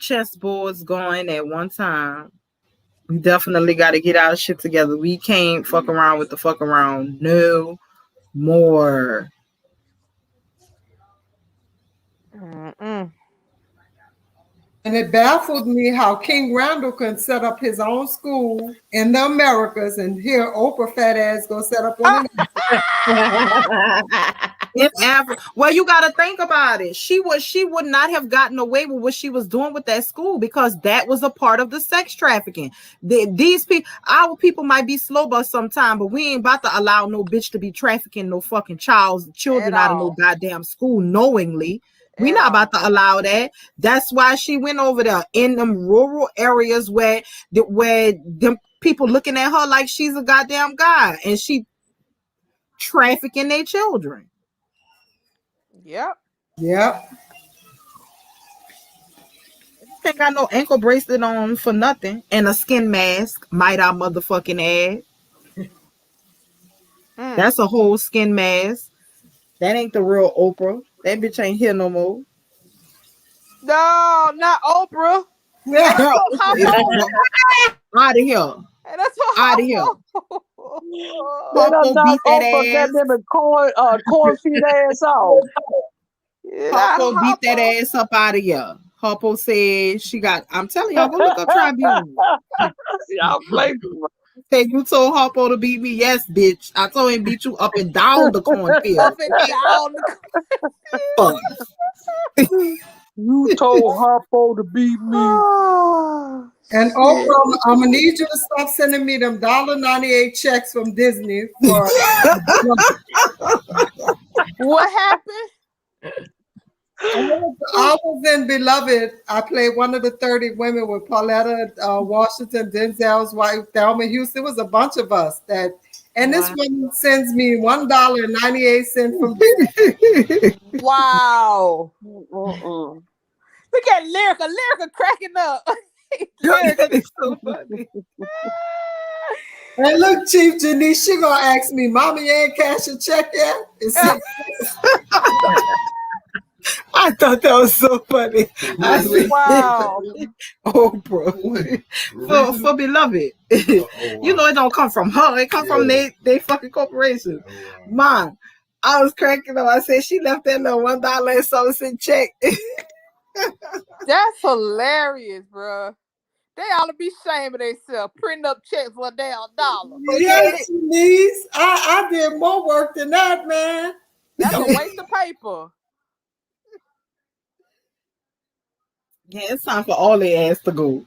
A: chessboards going at one time. We definitely got to get our shit together. We can't fuck around with the fuck around no more.
C: And it baffled me how King Randall can set up his own school in the Americas, and here Oprah fat ass go set up one
A: in Africa. Well, you got to think about it. She would not have gotten away with what she was doing with that school, because that was a part of the sex trafficking. These people, our people might be slow bus sometime, but we ain't about to allow no bitch to be trafficking no fucking children out of no goddamn school knowingly. We're not about to allow that. That's why she went over there in them rural areas where them people looking at her like she's a goddamn god, and she trafficking their children.
B: Yep.
A: Ain't got no ankle bracelet on for nothing, and a skin mask. Might I motherfucking add? That's a whole skin mask. That ain't the real Oprah. That bitch ain't here no more.
B: No, not Oprah.
A: Yeah, out of here. Out of here.
E: Harpo beat that corn feet ass off.
A: Harpo beat that ass up out of here. Harpo said she got. I'm telling y'all, go look up Tribune.
E: Y'all play.
A: Hey, you told Harpo to beat me? Yes, bitch. I told him beat you up and down the cornfield.
B: Up and down the
E: You told Harpo to beat me.
C: And Oprah, I'm gonna need you to stop sending me them $1.98 checks from Disney for.
B: What happened?
C: I was in Beloved. I played one of the 30 women with Pauletta Washington, Denzel's wife, Thelma Houston. It was a bunch of us that, and this woman sends me $1.98 from Disney.
B: Wow. Look at Liryca cracking up.
A: That is so funny.
C: Hey, look, Chief Janice, she gonna ask me, Mama, you ain't cash a check yet? I thought that was so funny. I said,
B: Wow.
A: Oprah. For beloved. You know it don't come from her. It come from they fucking corporation. Mom, I was cracking up. I said she left that little $1 and something cent check.
B: That's hilarious, bro. They ought to be ashamed of themselves, printing up checks for a damn $1.
C: Yes, Janice. I did more work than that, man.
B: That's a waste of paper.
A: Yeah, it's time for all their ass to go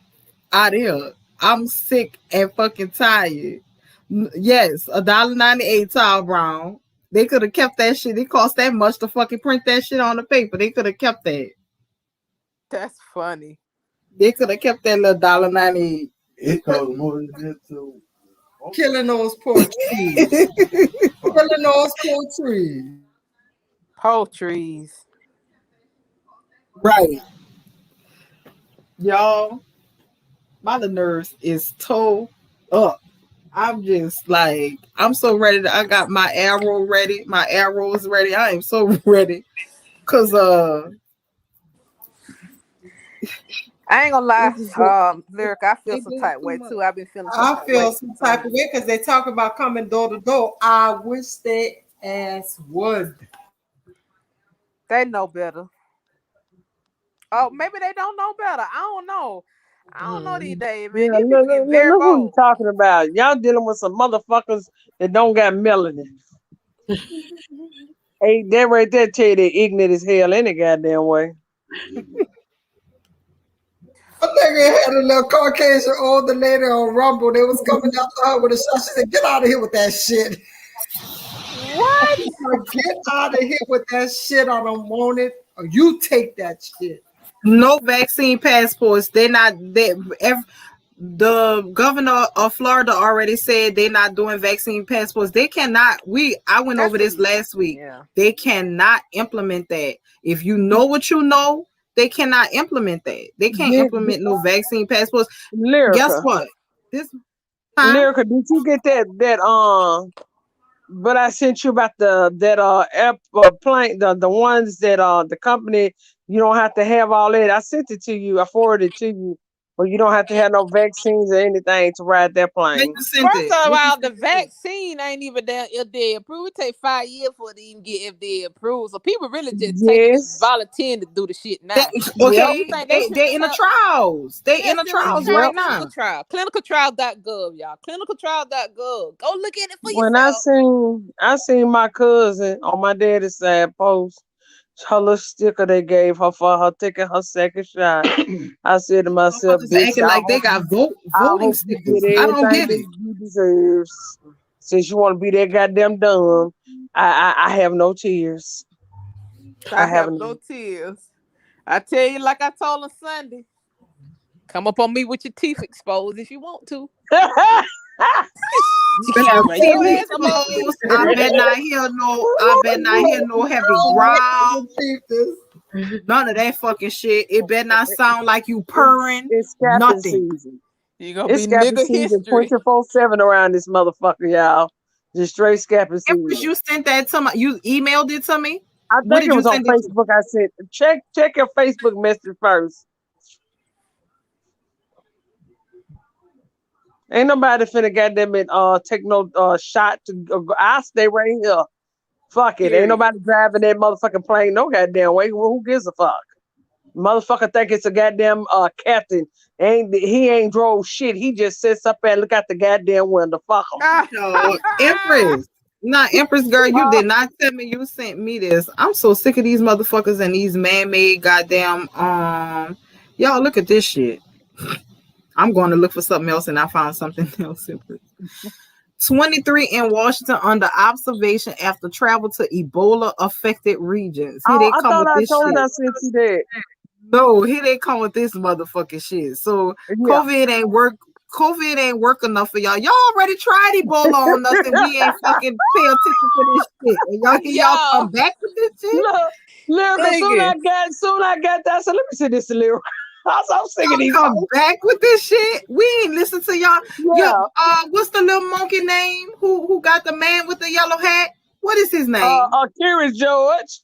A: out here. I'm sick and fucking tired. Yes, $1.98 Tile Brown. They could have kept that shit. It cost that much to fucking print that shit on the paper. They could have kept that.
B: That's funny.
A: They could have kept that little $1.98.
F: It costs more than that too.
C: Killing those poor trees. Killing those poor trees.
B: Poultries.
A: Right. Y'all, my little nerves is toe up. I'm just like, I'm so ready. I got my arrow ready. My arrows ready. I am so ready. Cause
B: I ain't gonna lie, Liryca, I feel some type way too. I've been feeling
C: I feel some type of way because they talk about coming door to door. I wish they ass would.
B: They know better. Oh, maybe they don't know better. I don't know. I don't know these days, man.
E: Yeah,
B: These people get very
E: look who you
B: bold.
E: talking about. Y'all dealing with some motherfuckers that don't got melanin. Hey, that right there tell you they ignorant as hell any goddamn way.
C: I think they had a little Caucasian older lady on Rumble. They was coming out to her with a shot. She said, "Get out of here with that shit."
B: What?
C: Get out of here with that shit. I don't want it. Or you take that shit.
A: no vaccine passports. The governor of Florida already said they're not doing vaccine passports. They cannot. I went over this last week.
B: Yeah.
A: They cannot implement that. If you know what you know, they cannot implement that. They can't implement no vaccine passports.
E: Liryca.
A: Guess what?
E: Liryca, did you get that but I sent you about plane, the ones that the company, you don't have to have all that. I sent it to you. I forwarded it to you, but you don't have to have no vaccines or anything to ride that plane.
B: First of all, the vaccine ain't even FDA approved. It take 5 years for it to even get FDA approved. So people really just taking this volunteering to do the shit now.
A: They in the trials. They in the trials right now.
B: Clinicaltrials.gov, y'all. Clinicaltrials.gov. Go look at it for
E: When
B: yourself.
E: I seen my cousin on my daddy's side post her little sticker they gave her for her taking her second shot. I said to myself, bitch,
A: acting like they got voting stickers.
E: I
A: don't get it.
E: You deserve. Since you want to be that goddamn dumb, I have no tears.
B: I have no tears. I tell you, like I told him Sunday, come up on me with your teeth exposed if you want to.
A: I bet not hear no heavy growl. None of that fucking shit. It better not sound like you purring.
E: It's
A: nothing.
E: Season.
B: You gonna be
E: scapping season 24/7 around this motherfucker, y'all. Just straight scapping season.
A: Empress, you sent that to me. You emailed it to me.
E: I think it was on Facebook. I said, check your Facebook message first. Ain't nobody finna goddamn it take no shot to I'll stay right here. Fuck it. Ain't nobody driving that motherfucking plane no goddamn way. Well, who gives a fuck? Motherfucker think it's a goddamn captain. He ain't drove shit. He just sits up and look out the goddamn window. Fuck him.
A: No, Empress. Nah, Empress girl, you did not tell me you sent me this. I'm so sick of these motherfuckers and these man-made goddamn y'all look at this shit. I'm going to look for something else and I found something else. 23 in Washington under observation after travel to Ebola affected regions. Here they come with this shit.
E: I sent you that.
A: No, here they come with this motherfucking shit. So COVID ain't work enough for y'all. Y'all already tried Ebola on us and we ain't fucking pay attention to this shit. And y'all come back with this shit?
E: Lyrica, soon I got that. So let me see this Lyrica. I'm singing these
A: Come
E: songs.
A: back with this shit. We ain't listen to y'all.
E: Yeah.
A: What's the little monkey name? Who got the man with the yellow hat? What is his name?
E: Curious George.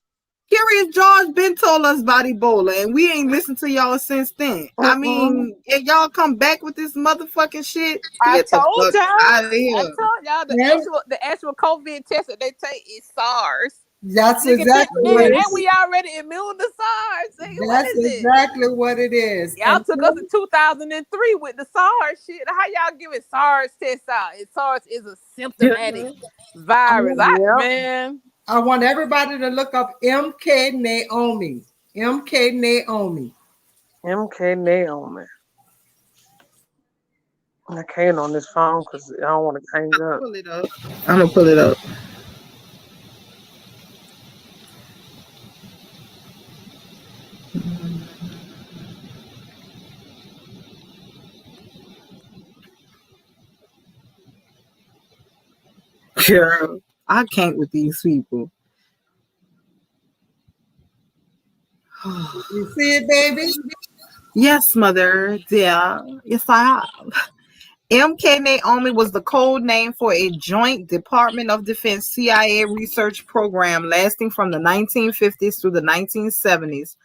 A: Curious George been told us about Ebola, and we ain't listened to y'all since then. I mean, if y'all come back with this motherfucking shit, get the fuck out of here.
B: I told y'all the actual COVID test that they take is SARS.
C: That's exactly what it
B: and
C: is.
B: we already immune to SARS.
C: That's exactly what it is.
B: Y'all took us in 2003 with the SARS shit. How y'all giving SARS tests out? SARS is a symptomatic virus. Man.
C: I want everybody to look up MK Naomi. MK Naomi.
E: MK Naomi. I can't on this phone because I don't want to hang up.
A: Pull it up. I'm gonna pull it up. Girl, I can't with these people.
C: You see it, baby?
A: Yes, mother, dear. Yes, I have. MK Naomi was the code name for a joint Department of Defense CIA research program lasting from the 1950s through the 1970s.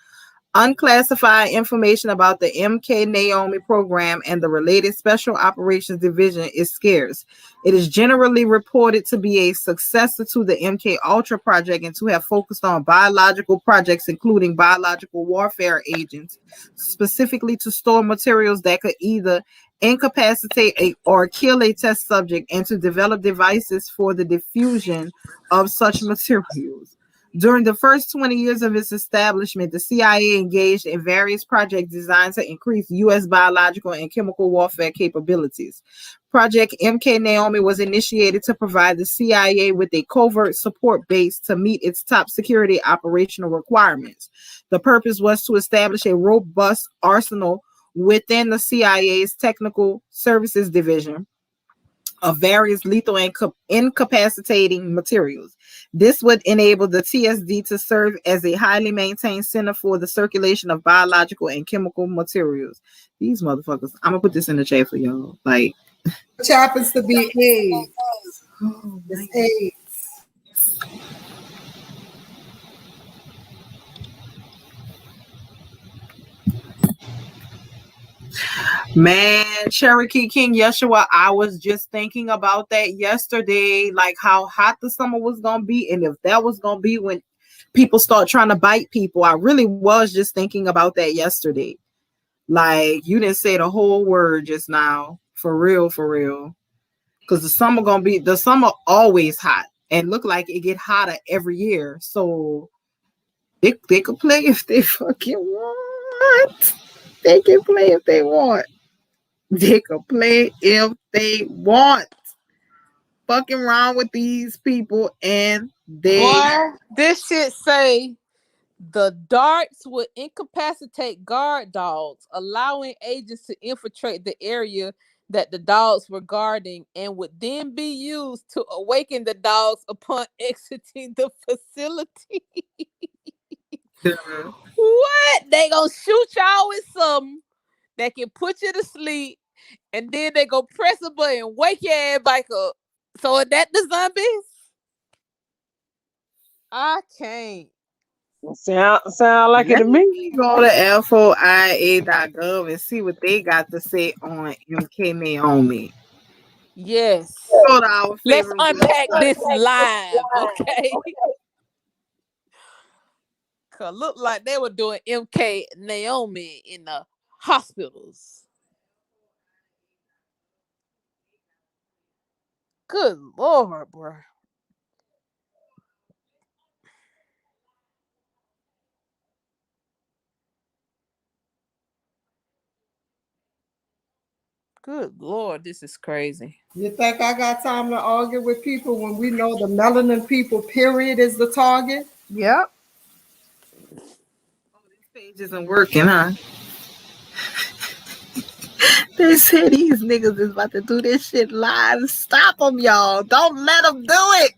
A: Unclassified information about the MK Naomi program and the related Special Operations Division is scarce. It is generally reported to be a successor to the MK Ultra project and to have focused on biological projects, including biological warfare agents, specifically to store materials that could either incapacitate or kill a test subject, and to develop devices for the diffusion of such materials. During the first 20 years of its establishment, the CIA engaged in various projects designed to increase U.S. biological and chemical warfare capabilities. Project MK Naomi was initiated to provide the CIA with a covert support base to meet its top security operational requirements. The purpose was to establish a robust arsenal within the CIA's Technical Services Division of various lethal and incapacitating materials. This would enable the TSD to serve as a highly maintained center for the circulation of biological and chemical materials. These motherfuckers, I'm gonna put this in the chat for y'all. Like,
C: which happens to be AIDS. It's AIDS.
A: man, Cherokee King Yeshua, I was just thinking about that yesterday, like how hot the summer was gonna be, and if that was gonna be when people start trying to bite people. I really was just thinking about that yesterday. Like, you didn't say the whole word just now. For real, for real. Because the summer always hot and look like it get hotter every year. So they could play if they fucking want. They can play if they want. They can play if they want. Fucking wrong with these people and they.
B: Boy, this shit say the darts would incapacitate guard dogs, allowing agents to infiltrate the area that the dogs were guarding, and would then be used to awaken the dogs upon exiting the facility. What? They gonna shoot y'all with something that can put you to sleep, and then they go press a button, wake your ass back up. So is that the zombies? I can't.
E: Sound like it to me.
A: Go to FOIA.gov and see what they got to say on MK Naomi.
B: Yes.
A: Go to our
B: Let's unpack this live, okay? Cause look like they were doing MK Naomi in the hospitals. Good Lord, bro. Good Lord, this is crazy.
C: You think I got time to argue with people when we know the melanin people, period, is the target?
A: Yep. Oh, this page isn't working, huh? They said these niggas is about to do this shit live. Stop them, y'all. Don't let them do it.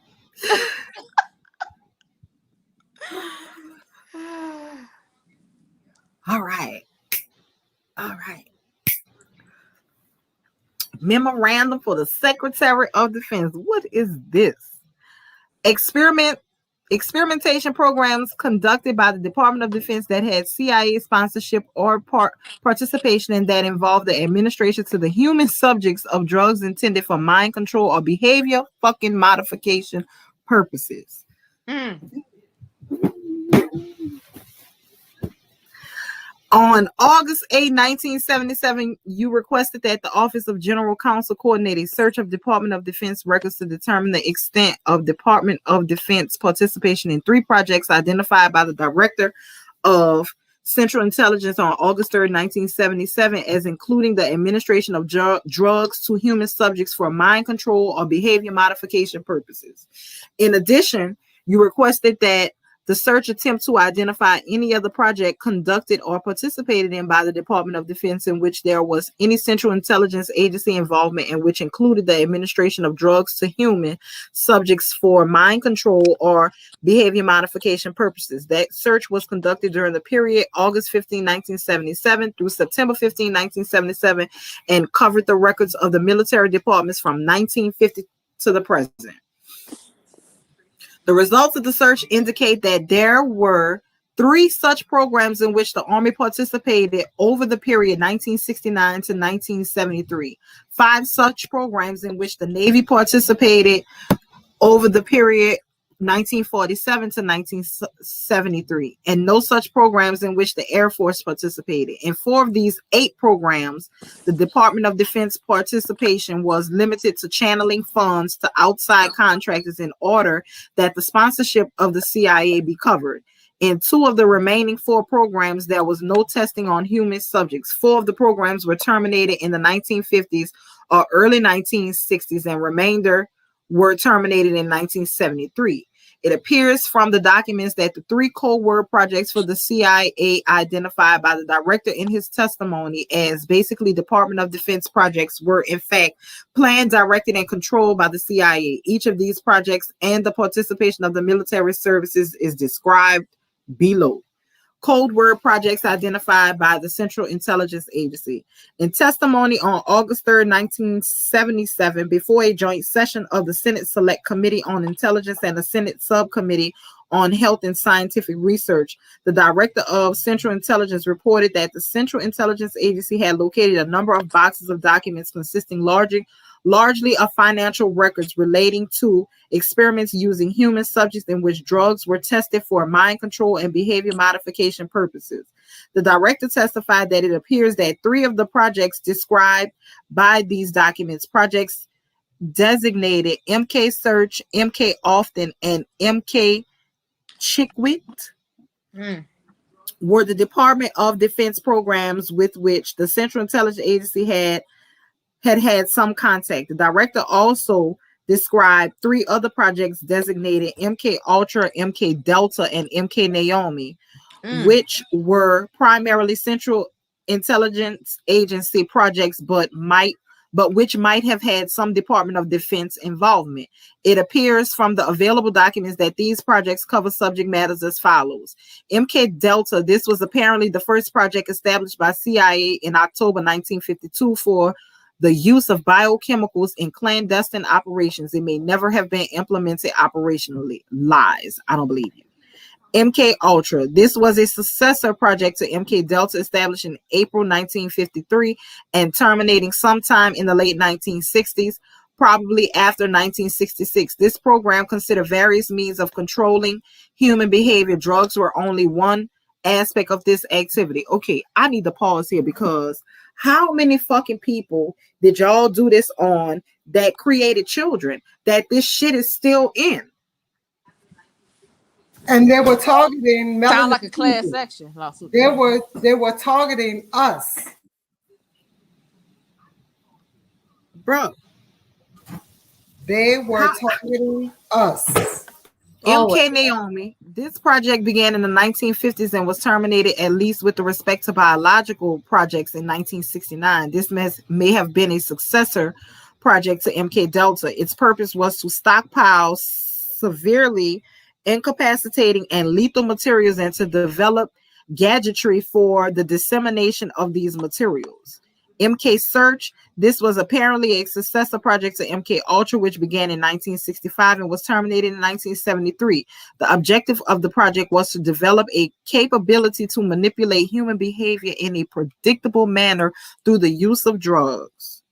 A: All right. Memorandum for the Secretary of Defense. What is this? Experimentation programs conducted by the Department of Defense that had CIA sponsorship or participation and that involved the administration to the human subjects of drugs intended for mind control or behavior fucking modification purposes. On August 8, 1977, you requested that the Office of General Counsel coordinate a search of Department of Defense records to determine the extent of Department of Defense participation in 3 projects identified by the Director of Central Intelligence on August 3, 1977, as including the administration of drugs to human subjects for mind control or behavior modification purposes. In addition, you requested that the search attempt to identify any other project conducted or participated in by the Department of Defense in which there was any Central Intelligence Agency involvement and which included the administration of drugs to human subjects for mind control or behavior modification purposes. That search was conducted during the period August 15, 1977 through September 15, 1977 and covered the records of the military departments from 1950 to the present. The results of the search indicate that there were 3 such programs in which the Army participated over the period 1969 to 1973, 5 such programs in which the Navy participated over the period 1947 to 1973, and no such programs in which the Air Force participated. In 4 of these 8 programs, the Department of Defense participation was limited to channeling funds to outside contractors in order that the sponsorship of the CIA be covered. In 2 of the remaining 4 programs, there was no testing on human subjects. 4 of the programs were terminated in the 1950s or early 1960s, and remainder were terminated in 1973. It appears from the documents that the 3 cold word projects for the CIA identified by the director in his testimony as basically Department of Defense projects were in fact planned, directed, and controlled by the CIA. Each of these projects and the participation of the military services is described below. Cold word projects identified by the Central Intelligence Agency. In testimony on August 3, 1977, before a joint session of the Senate Select Committee on Intelligence and the Senate Subcommittee on Health and Scientific Research, the Director of Central Intelligence reported that the Central Intelligence Agency had located a number of boxes of documents consisting largely of financial records relating to experiments using human subjects in which drugs were tested for mind control and behavior modification purposes. The director testified that it appears that 3 of the projects described by these documents, projects designated MK Search, MK Often, and MK Chieftess, were the Department of Defense programs with which the Central Intelligence Agency had some contact. The director also described 3 other projects designated MK Ultra, MK Delta, and MK Naomi, which were primarily Central Intelligence Agency projects, but which might have had some Department of Defense involvement. It appears from the available documents that these projects cover subject matters as follows. MK Delta, this was apparently the first project established by CIA in October 1952 for the use of biochemicals in clandestine operations. It may never have been implemented operationally. Lies. I don't believe you. MK Ultra. This was a successor project to MK Delta, established in April 1953 and terminating sometime in the late 1960s, probably after 1966. This program considered various means of controlling human behavior. Drugs were only one aspect of this activity. Okay, I need to pause here because how many fucking people did y'all do this on that created children that this shit is still in?
C: And they were targeting
B: sound like a class action lawsuit.
C: They were targeting us.
A: Bro.
C: They were targeting us.
A: MK Naomi. This project began in the 1950s and was terminated, at least with respect to biological projects, in 1969. This may have been a successor project to MK Delta. Its purpose was to stockpile severely incapacitating, and lethal materials, and to develop gadgetry for the dissemination of these materials. MK Search, this was apparently a successor project to MK Ultra, which began in 1965 and was terminated in 1973. The objective of the project was to develop a capability to manipulate human behavior in a predictable manner through the use of drugs.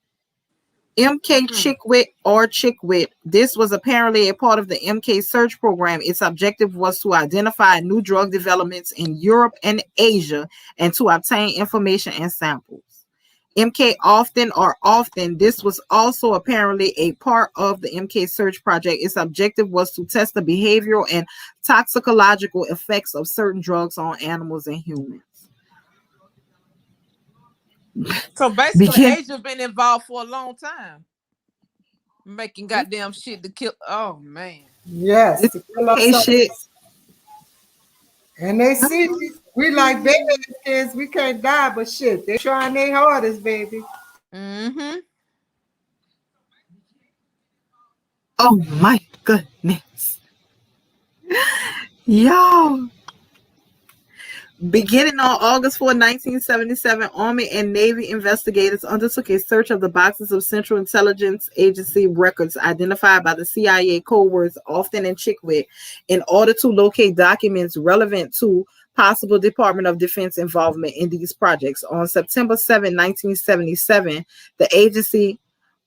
A: MK Chickwit, this was apparently a part of the MK Search program. Its objective was to identify new drug developments in Europe and Asia and to obtain information and samples. MK Often, this was also apparently a part of the MK Search project. Its objective was to test the behavioral and toxicological effects of certain drugs on animals and humans.
B: So basically, Asia been involved for a long time, making goddamn shit to kill. Oh man,
C: yes, to kill us.
A: Shit.
C: And they see we like baby kids, we can't die, but shit, they trying their hardest, baby.
B: Mm-hmm.
A: Oh my goodness, yo. Beginning on August 4, 1977, Army and Navy investigators undertook a search of the boxes of Central Intelligence Agency records identified by the CIA code words Often and Chickwit in order to locate documents relevant to possible Department of Defense involvement in these projects. On September 7, 1977, the agency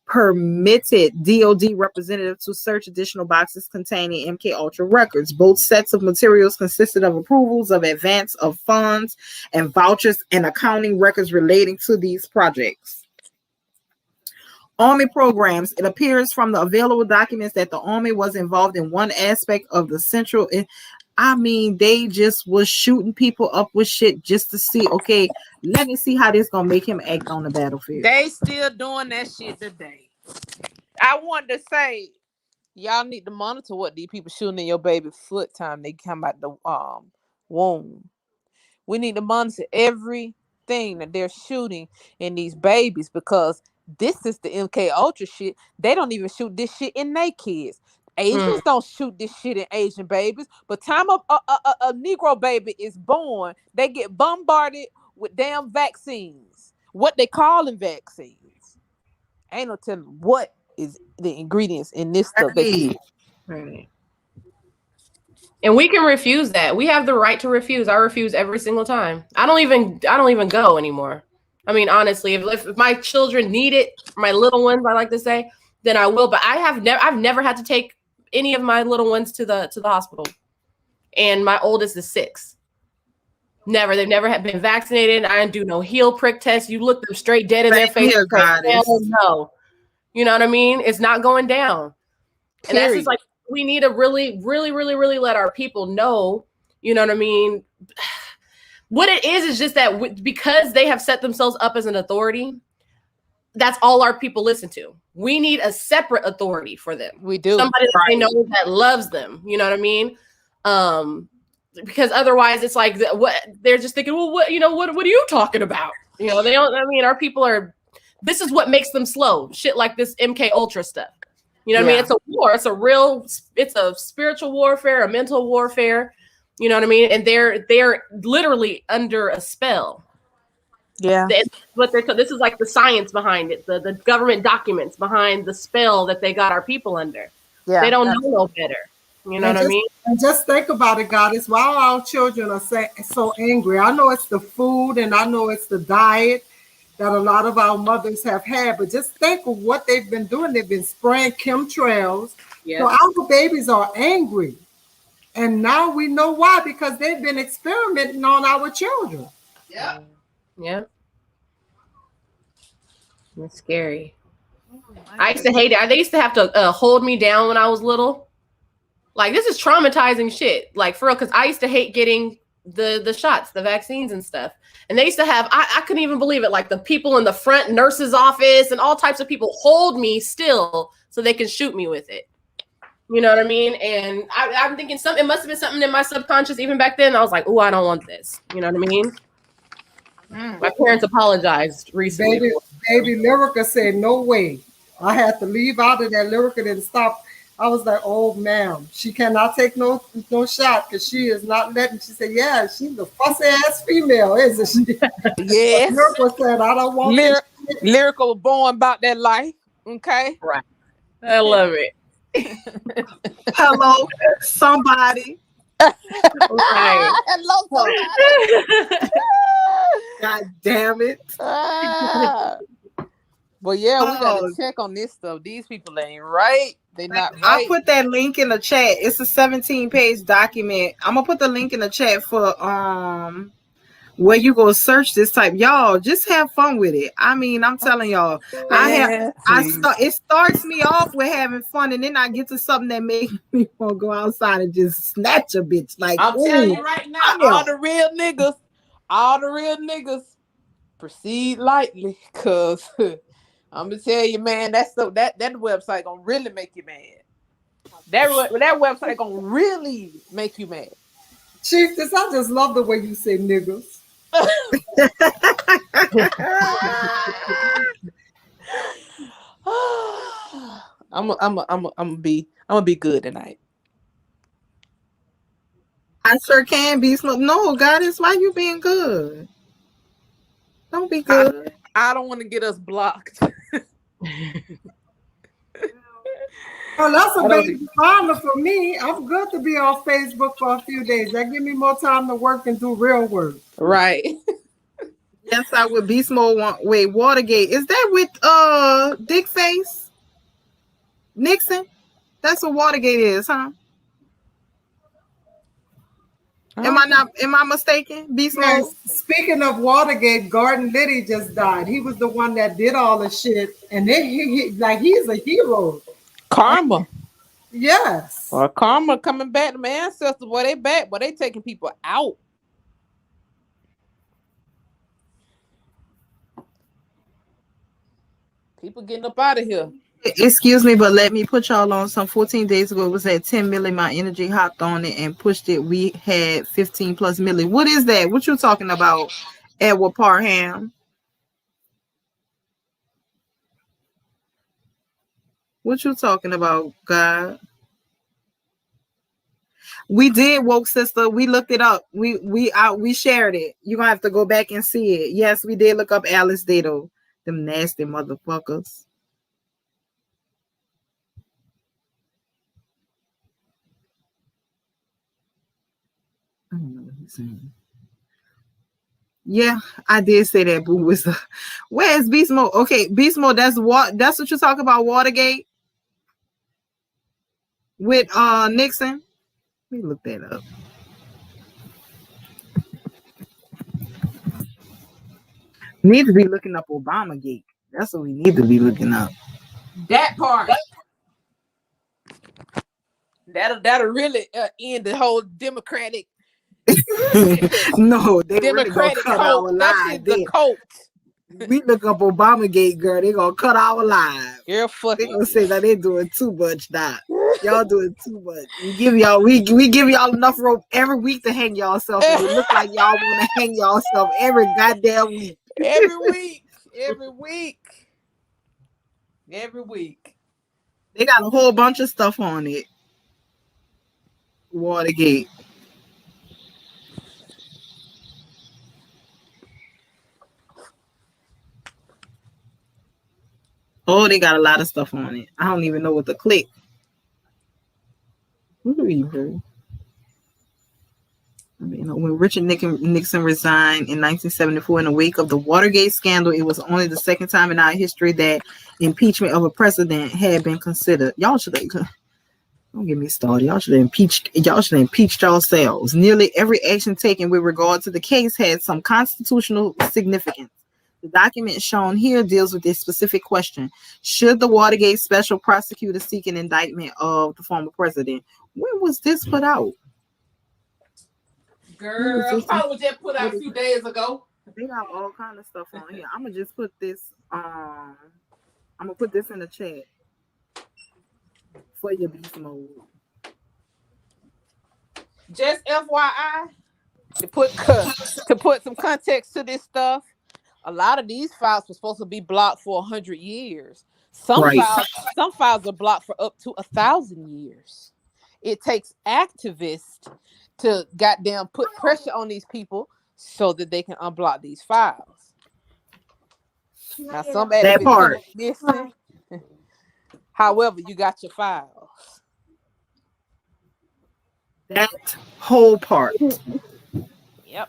A: permitted DoD representatives to search additional boxes containing MK Ultra records. Both sets of materials consisted of approvals of advance of funds and vouchers and accounting records relating to these projects. Army programs. It appears from the available documents that the Army was involved in one aspect of the Central. I mean, they just was shooting people up with shit just to see, okay, let me see how this gonna make him act on the battlefield.
B: They still doing that shit today. I wanted to say, y'all need to monitor what these people shooting in your baby foot time they come out the womb. We need to monitor everything that they're shooting in these babies, because this is the MK Ultra shit. They don't even shoot this shit in their kids. Asians don't shoot this shit in Asian babies. But time a Negro baby is born, they get bombarded with damn vaccines. What they calling vaccines? Ain't no telling what is the ingredients in this stuff.
H: Right. And we can refuse that. We have the right to refuse. I refuse every single time. I don't even go anymore. I mean, honestly, if my children need it, my little ones, I like to say, then I will. But I've never had to take any of my little ones to the hospital, and my oldest is 6. Never. They've never been vaccinated. I didn't do no heel prick test. You look them straight dead in their face. No, you know what I mean? It's not going down. And that's just like, we need to really, really, really, really let our people know. You know what I mean? What it is just that because they have set themselves up as an authority, that's all our people listen to. We need a separate authority for them.
B: We do.
H: Somebody that they know that loves them. You know what I mean? Because otherwise it's like, what they're just thinking, well, what are you talking about? You know, they don't, I mean, our people are, this is what makes them slow. Shit like this MK Ultra stuff. You know what I mean? It's a war. It's a spiritual warfare, a mental warfare. You know what I mean? And they're literally under a spell.
B: Yeah.
H: This is like the science behind it, the government documents behind the spell that they got our people under. Yeah. They don't know no better. You know what I mean?
C: And just think about it, Goddess. While our children are so angry, I know it's the food and I know it's the diet that a lot of our mothers have had, but just think of what they've been doing. They've been spraying chemtrails. Yeah. So our babies are angry. And now we know why, because they've been experimenting on our children.
H: Yeah. Yeah. It's scary. I used to hate it. They used to have to hold me down when I was little. Like, this is traumatizing shit. Like, for real, because I used to hate getting the shots, the vaccines and stuff. And they used to have, I couldn't even believe it, like the people in the front nurse's office and all types of people hold me still so they can shoot me with it. You know what I mean? And I'm thinking it must have been something in my subconscious even back then. I was like, oh, I don't want this. You know what I mean? My parents apologized recently.
C: Baby Lyryca said, no way. I had to leave out of that. Lyryca didn't stop. I was like, oh, ma'am, she cannot take no shot because she is not letting. She said, yeah, she's a fussy ass female, isn't she?
B: Yes.
C: Lyrica said, I don't want this shit.
B: Lyrica was born about that life. Okay.
H: Right. I love it.
A: Hello, somebody.
H: Right.
B: Hello, somebody.
A: God damn it.
B: But yeah, we gotta check on this stuff. These people ain't right. They not right.
A: I put that link in the chat. It's a 17-page document. I'm gonna put the link in the chat for where you go search this type. Y'all just have fun with it. I mean, I'm telling y'all, it starts me off with having fun, and then I get to something that makes me want to go outside and just snatch a bitch. Like,
B: I'm telling you right now, all the real niggas proceed lightly, cause I'm gonna tell you, man, that website gonna really make you mad. That website gonna really make you mad.
C: Chieftess, I just love the way you say niggas.
B: I'm gonna be good tonight.
A: I sure can be. No, Goddess, why you being good? Don't be good.
B: I don't want to get us blocked.
C: Well, that's a big honor for me. I'm good to be on Facebook for a few days. That give me more time to work and do real work.
B: Right.
A: Yes, I would. Beast Mode. Wait, Watergate. Is that with Dick Face? Nixon? That's what Watergate is, huh? Am I mistaken? Beast Mode?
C: Speaking of Watergate, Gordon Liddy just died. He was the one that did all the shit. And then he's a hero.
B: Karma.
C: Yes.
B: Or karma coming back to my ancestors. Boy, they back. Boy, they taking people out. People getting up out of here.
A: Excuse me, but let me put y'all on. Some 14 days ago, it was at 10 milli. My energy hopped on it and pushed it. We had 15 plus milli. What is that? What you talking about, Edward Parham? What you talking about, God? We did, woke sister. We looked it up. We shared it. You're gonna have to go back and see it. Yes, we did look up Alice Dado. Them nasty motherfuckers. I don't know what he's saying. Yeah, I did say that. Boo was where's Beast Mode? Okay, Beast Mode. That's what you talk about. Watergate with Nixon. Let me look that up. Need to be looking up Obamagate. That's what we need to be looking up.
B: That part. That'll really end the whole Democratic.
A: No, they
B: Democratic
A: really gonna cut our lives.
B: The cult.
A: We look up Obamagate, girl. They gonna cut our lives.
B: Girl, fuck.
A: They gonna say that they doing too much, Doc. Y'all doing too much. We give y'all enough rope every week to hang y'allself, and it look like y'all want to hang y'allself every goddamn week.
B: Every week.
A: They got a whole bunch of stuff on it. Watergate. Oh, they got a lot of stuff on it. I don't even know what to click. What do you heard? When Richard Nixon resigned in 1974 in the wake of the Watergate scandal, it was only the second time in our history that impeachment of a president had been considered. Y'all should don't get me started. Y'all should have impeached yourselves. Nearly every action taken with regard to the case had some constitutional significance. The document shown here deals with this specific question. Should the Watergate special prosecutor seek an indictment of the former president? When was this put out?
B: Girl, probably was just put out a few days ago.
A: They got all kind of stuff on here. I'm gonna just put this. I'm gonna put this in the chat for your Beast Mode.
B: Just FYI, to put some context to this stuff. A lot of these files were supposed to be blocked for 100 years. Some
A: Right.
B: files are blocked for up to 1,000 years. It takes activists to goddamn put pressure on these people so that they can unblock these files. Now, some
A: That
B: activists
A: part.
B: come missing. However, you got your files.
A: That whole part.
B: Yep.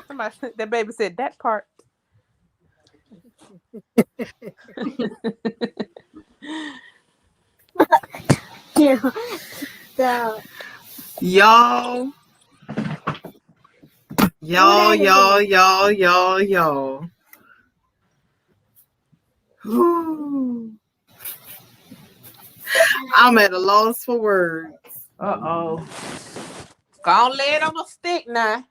B: Somebody, that baby said that part.
A: Y'all. Whew. I'm at a loss for words.
B: Uh-oh. Gonna lay it on a stick now.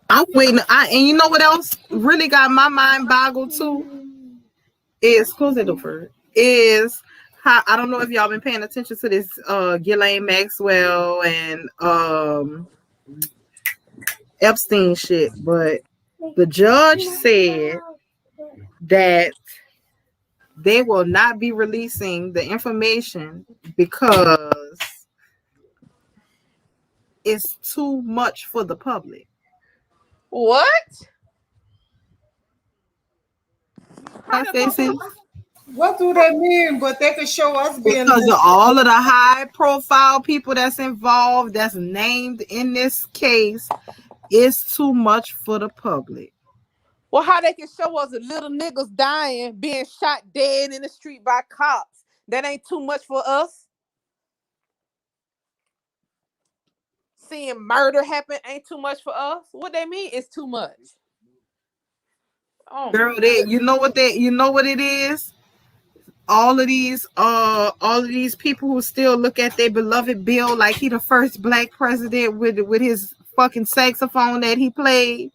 A: I'm waiting. And you know what else really got my mind boggled too? Is close it over. Is how I don't know if y'all been paying attention to this Ghislaine Maxwell and Epstein shit, but the judge said that they will not be releasing the information because it's too much for the public.
B: What?
C: What do they mean? But they could show us being
A: because of all of the high profile people that's involved, that's named in this case, it's too much for the public.
B: Well, how they can show us little niggas dying, being shot dead in the street by cops? That ain't too much for us. Seeing murder happen ain't too much for us. What they mean is too much.
A: Oh, girl, you know what it is? All of these people who still look at their beloved Bill like he the first black president with his fucking saxophone that he played.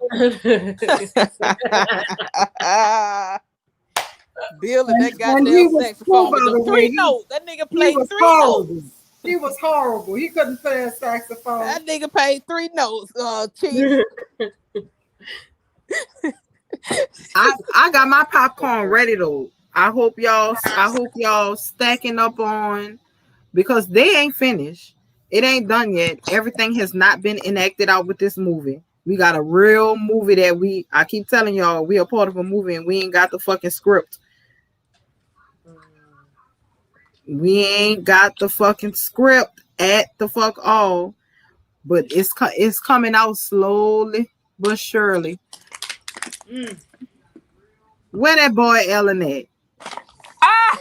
B: Bill and that goddamn saxophone with the 3 notes. That nigga played 3 notes.
C: He was horrible. He couldn't play a saxophone.
B: That nigga played 3 notes. Chief.
A: I got my popcorn ready though. I hope y'all stacking up on, because they ain't finished. It ain't done yet. Everything has not been enacted out with this movie. We got a real movie that I keep telling y'all, we are part of a movie and we ain't got the fucking script. We ain't got the fucking script at the fuck all, but it's coming out slowly but surely. Where that boy Ellen at?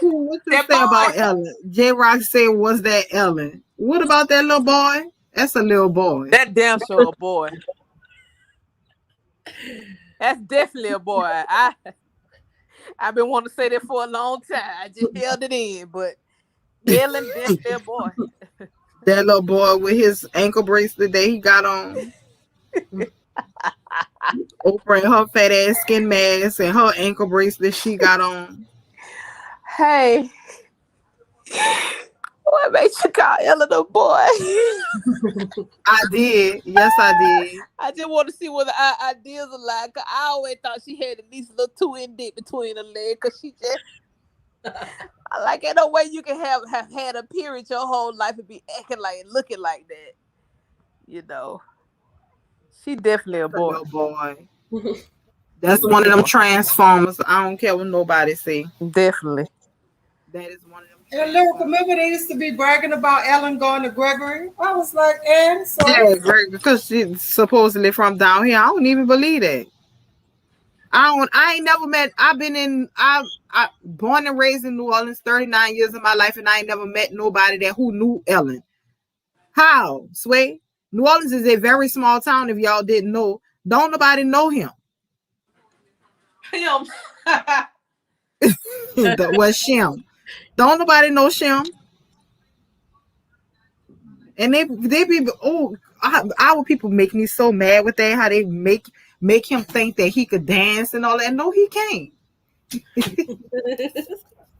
A: What you say about Ellen? J-Rock said, was that Ellen? What about that little boy? That's a little boy.
B: That damn sure a boy. That's definitely a boy. I've been wanting to say that for a long time. I just held it in, but Ellen definitely a boy.
A: That little boy with his ankle bracelet that he got on. Oprah and her fat ass skin mask and her ankle bracelet she got on.
B: Hey, what makes you call Ellen a boy?
A: I did. Yes, I did.
B: I just want to see whether our ideas are like. Cause I always thought she had at least a little 2 inch dick between her legs. Cause she just like, ain't no way you can have had a period your whole life and be acting like and looking like that. You know, she definitely a boy.
A: That's one of them transformers. I don't care what nobody say.
B: Definitely.
A: That is one of them.
C: And Lyryca, remember they used to be bragging about Ellen going to Gregory? I was like, and so
A: yeah, because she's supposedly from down here. I don't even believe that. I ain't never met. I born and raised in New Orleans, 39 years of my life, and I ain't never met nobody who knew Ellen. How, Sway? New Orleans is a very small town. If y'all didn't know, don't nobody know him.
B: Him.
A: That was Shem. Don't nobody know Shem. And they be our people make me so mad with that. How they make him think that he could dance and all that. No, he can't.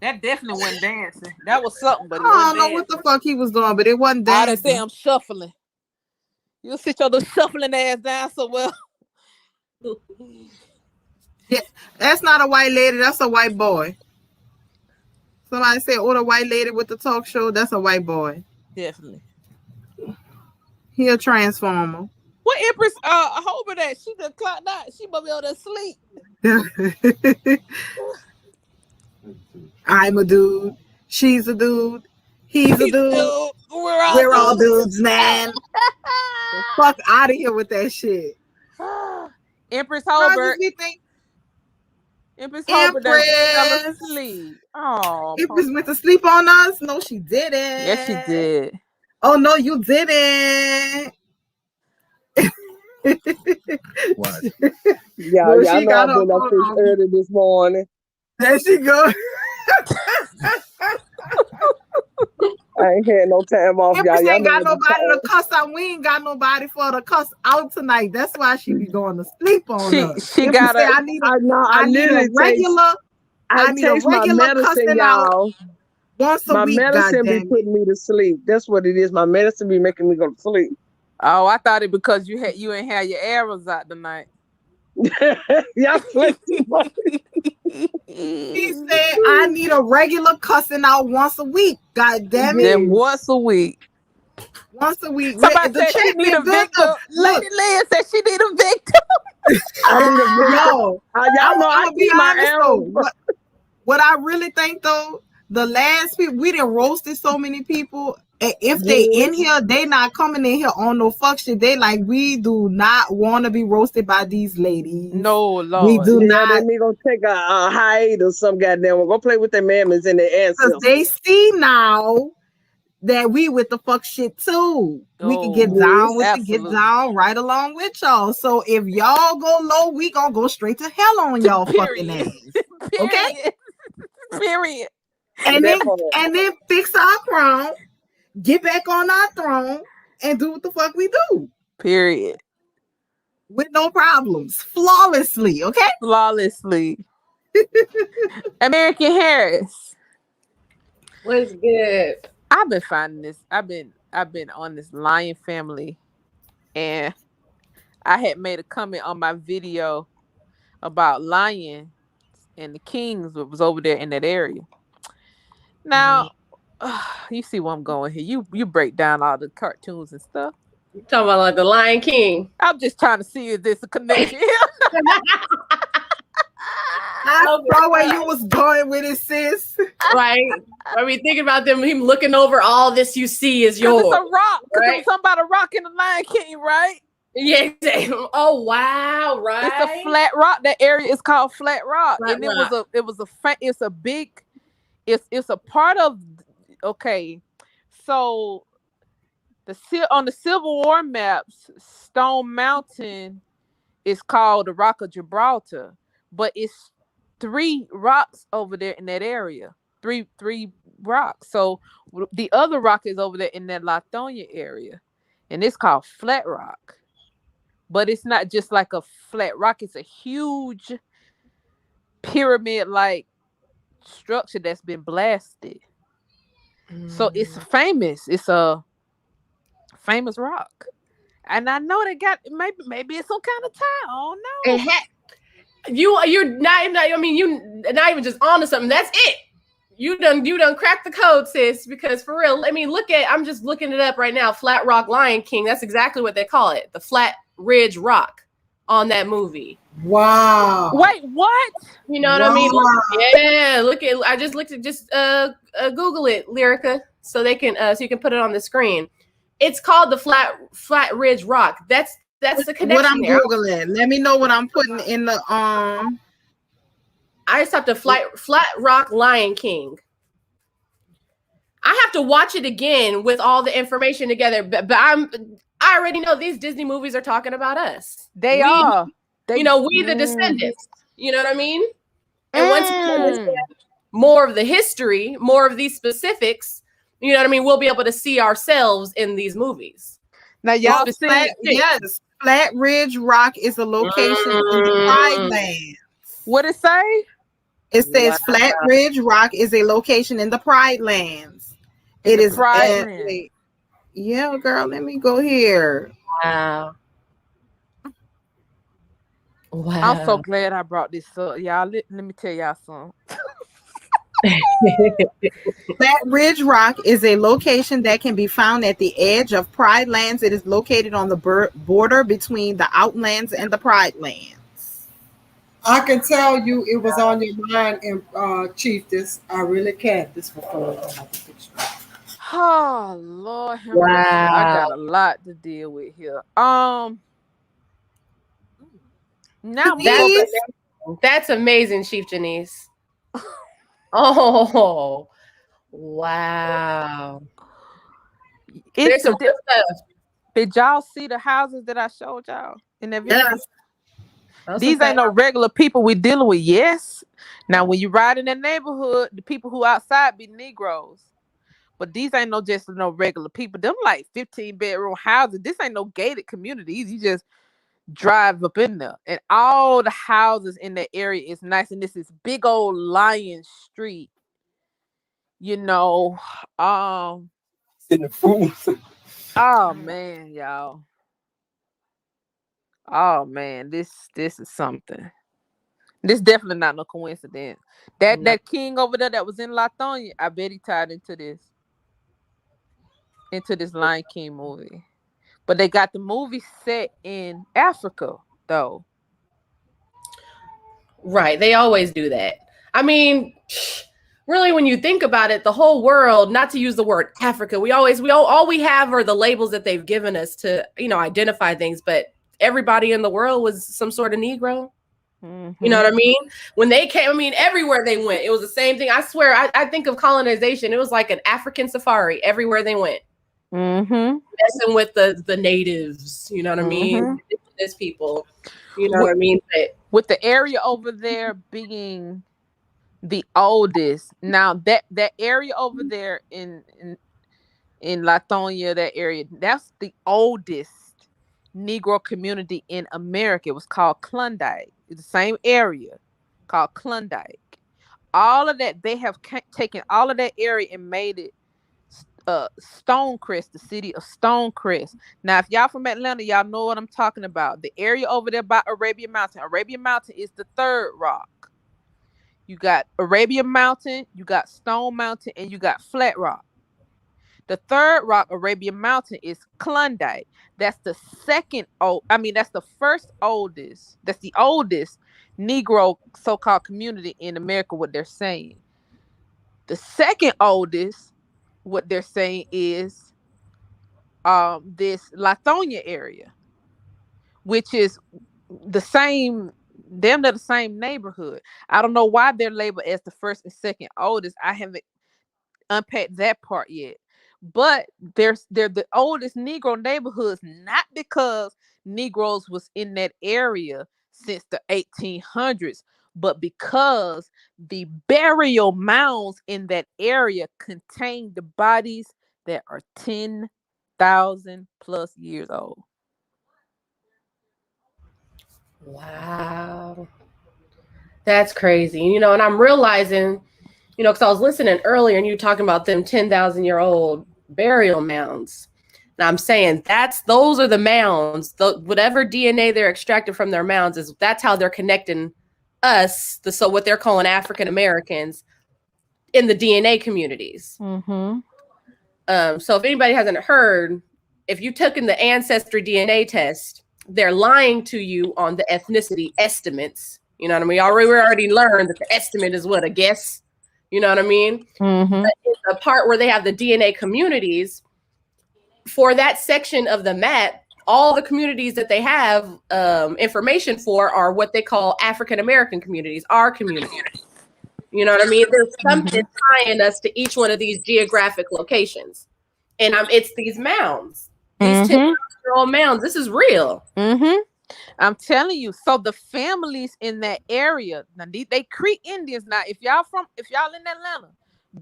B: That definitely wasn't dancing. That was something, but
A: I don't know what the fuck he was doing, but it wasn't dancing.
B: All that damn shuffling. You'll sit your little shuffling ass down somewhere.
A: Yeah, that's not a white lady. That's a white boy. Somebody said, "Oh, the white lady with the talk show." That's a white boy.
B: Definitely.
A: He a transformer.
B: What Empress Hober that? She just clocked out. She must be on there sleep.
A: I'm a dude. She's a dude. He's a dude.
B: We're
A: all dudes, man. Fuck out of here with that shit.
B: Empress Hober. Empress Hober that fell asleep. Oh,
A: Empress went to sleep on us? No, she didn't.
B: Yes, she did.
A: Oh no, you didn't.
E: What? Y'all know I've been up since early this morning.
A: There she go.
E: I ain't had no time off, y'all.
A: Empress
E: Y'all
A: ain't got
E: know
A: nobody to cuss out. We ain't got nobody for to cuss out tonight. That's why she be going to sleep on us.
B: She got
A: I need a regular. I need a regular cussing out once a week.
E: My medicine be putting me to sleep. That's what it is. My medicine be making me go to sleep.
B: Oh, I thought it because you ain't had your arrows out tonight.
E: Y'all
A: He said I need a regular cussing out once a week. God damn it.
B: Then once a week.
A: Once a week.
B: Somebody said she need a victim. Lady Lynn said she need a victim.
E: I need a victim.
A: No.
E: Y'all know I keep my arrows.
A: What I really think though, the last people we done roasted so many people. If they in here, they not coming in here on no fuck shit. They like, we do not want to be roasted by these ladies.
B: No, Lord.
E: We do not. They need to take a hiatus. Some goddamn. We'll go play with their mammies and their ancestors.
A: Because they see now that we with the fuck shit too. We can get down with it, get down right along with y'all. So if y'all go low, we gonna go straight to hell on y'all fucking ass. Okay?
B: Period.
A: And then fix our crown. Get back on our throne and do what the fuck we do.
B: Period.
A: With no problems. Flawlessly, okay?
B: Flawlessly. American Harris.
H: What's good?
B: I've been finding this. I've been on this lion family, and I had made a comment on my video about lions and the kings that was over there in that area. Now, you see where I'm going here. You break down all the cartoons and stuff.
H: You talking about like the Lion King?
B: I'm just trying to see if there's a connection here.
A: I saw where you was going with it, sis.
H: Right? I mean, thinking about him looking over all this you see is yours.
B: It's a rock.
H: Right?
B: There's something about a rock in the Lion King, right?
H: Yeah. Oh wow! Right.
B: It's a flat rock. That area is called Flat Rock,
H: Flat
B: and
H: Rock.
B: It's a part of. Okay, so on the Civil War maps, Stone Mountain is called the Rock of Gibraltar, but it's 3 rocks over there in that area. Three rocks. So the other rock is over there in that Lithonia area, and it's called Flat Rock. But it's not just like a flat rock; it's a huge pyramid-like structure that's been blasted. So it's famous. It's a famous rock, and I know they got maybe it's some kind of tie. I don't know.
H: You're not. I mean, you not even just onto something. That's it. You done cracked the code, sis. Because for real, I mean, I'm just looking it up right now. Flat Rock Lion King. That's exactly what they call it. The Flat Ridge Rock on that movie.
A: Wow.
B: Wait, what?
H: You know what I mean? Yeah. Look at. I just looked at. Just Google it, Liryca, so they can so you can put it on the screen. It's called the Flat Ridge Rock. That's the connection.
A: What I'm Googling. Let me know what I'm putting in the
H: I just have to Flat Rock Lion King. I have to watch it again with all the information together, but I already know these Disney movies are talking about us.
B: They are.
H: We the descendants. You know what I mean? And once we understand more of the history, more of these specifics, you know what I mean, we'll be able to see ourselves in these movies.
B: Now, y'all see,
A: yes, Flat Ridge Rock is a location in the Pride Lands.
B: What it say?
A: It says Flat Ridge Rock is a location in the Pride Lands. It is
B: Pride Lands.
A: Yeah, girl, let me go here.
H: Wow. Wow.
B: I'm so glad I brought this up, y'all. Let me tell y'all something.
A: Flat Ridge Rock is a location that can be found at the edge of Pride Lands. It is located on the border between the Outlands and the Pride Lands.
C: I can tell you it was on your mind in Chieftess. I really can't. This before.
B: Oh Lord have mercy. I
H: Wow.
B: got a lot to deal with here. Now
A: Denise,
H: That's amazing, Chief Janice. Oh, wow. There's some good stuff.
B: did y'all see the houses that I showed y'all in that video?
A: yes,
B: These ain't no regular people we dealing with. Yes. Now, when you ride in that neighborhood, the people who outside be Negroes. But these ain't just no regular people. Them like 15-bedroom houses. This ain't no gated communities. You just drive up in there. And all the houses in that area is nice. And this is big old Lion Street. You know.
I: In the food.
B: Oh man, y'all. Oh man, this is something. This definitely not no coincidence. That king over there that was in Latonia, I bet he tied into this Lion King movie. But they got the movie set in Africa, though.
H: Right. They always do that. I mean, really, when you think about it, the whole world, not to use the word Africa, all we have are the labels that they've given us to, identify things. But everybody in the world was some sort of Negro.
B: Mm-hmm.
H: You know what I mean? When they came, I mean, everywhere they went, it was the same thing. I swear, I think of colonization. It was like an African safari everywhere they went.
B: Mm-hmm.
H: Messing with the natives, you know what I mean? Indigenous people, you know what I mean? But
B: with the area over there being the oldest, now that area over there in Latonia, that area, that's the oldest Negro community in America. It was called Klondike. It's the same area called Klondike. All of that, they have taken all of that area and made it Stonecrest, the city of Stonecrest. Now, if y'all from Atlanta, y'all know what I'm talking about. The area over there by Arabian Mountain. Arabian Mountain is the third rock. You got Arabian Mountain, you got Stone Mountain, and you got Flat Rock. The third rock, Arabian Mountain, is Klondike. That's the that's the first oldest. That's the oldest Negro so-called community in America, what they're saying. The second oldest, what they're saying is this Latonia area, which is the same, damn near the same neighborhood. I don't know why they're labeled as the first and second oldest. I haven't unpacked that part yet. But they're the oldest Negro neighborhoods, not because Negroes was in that area since the 1800s, but because the burial mounds in that area contain the bodies that are 10,000 plus years old.
H: wow. That's crazy. And I'm realizing, because I was listening earlier and you were talking about them 10,000-year-old burial mounds. And I'm saying those are the mounds. Whatever DNA they're extracted from their mounds that's how they're connecting us, so what they're calling African Americans, in the DNA communities.
B: Mm-hmm.
H: So if anybody hasn't heard, if you took in the ancestry DNA test, they're lying to you on the ethnicity estimates. You know what I mean? We already learned that the estimate is what, a guess. You know what I mean?
B: Mm-hmm.
H: But in the part where they have the DNA communities, for that section of the map, all the communities that they have information for are what they call African American communities, our community. You know what I mean? There's something tying us to each one of these geographic locations. And it's these mounds, these 10-year-old mounds. This is real.
B: Mm-hmm. I'm telling you. So the families in that area, now they Creek Indians. Now, if y'all in Atlanta,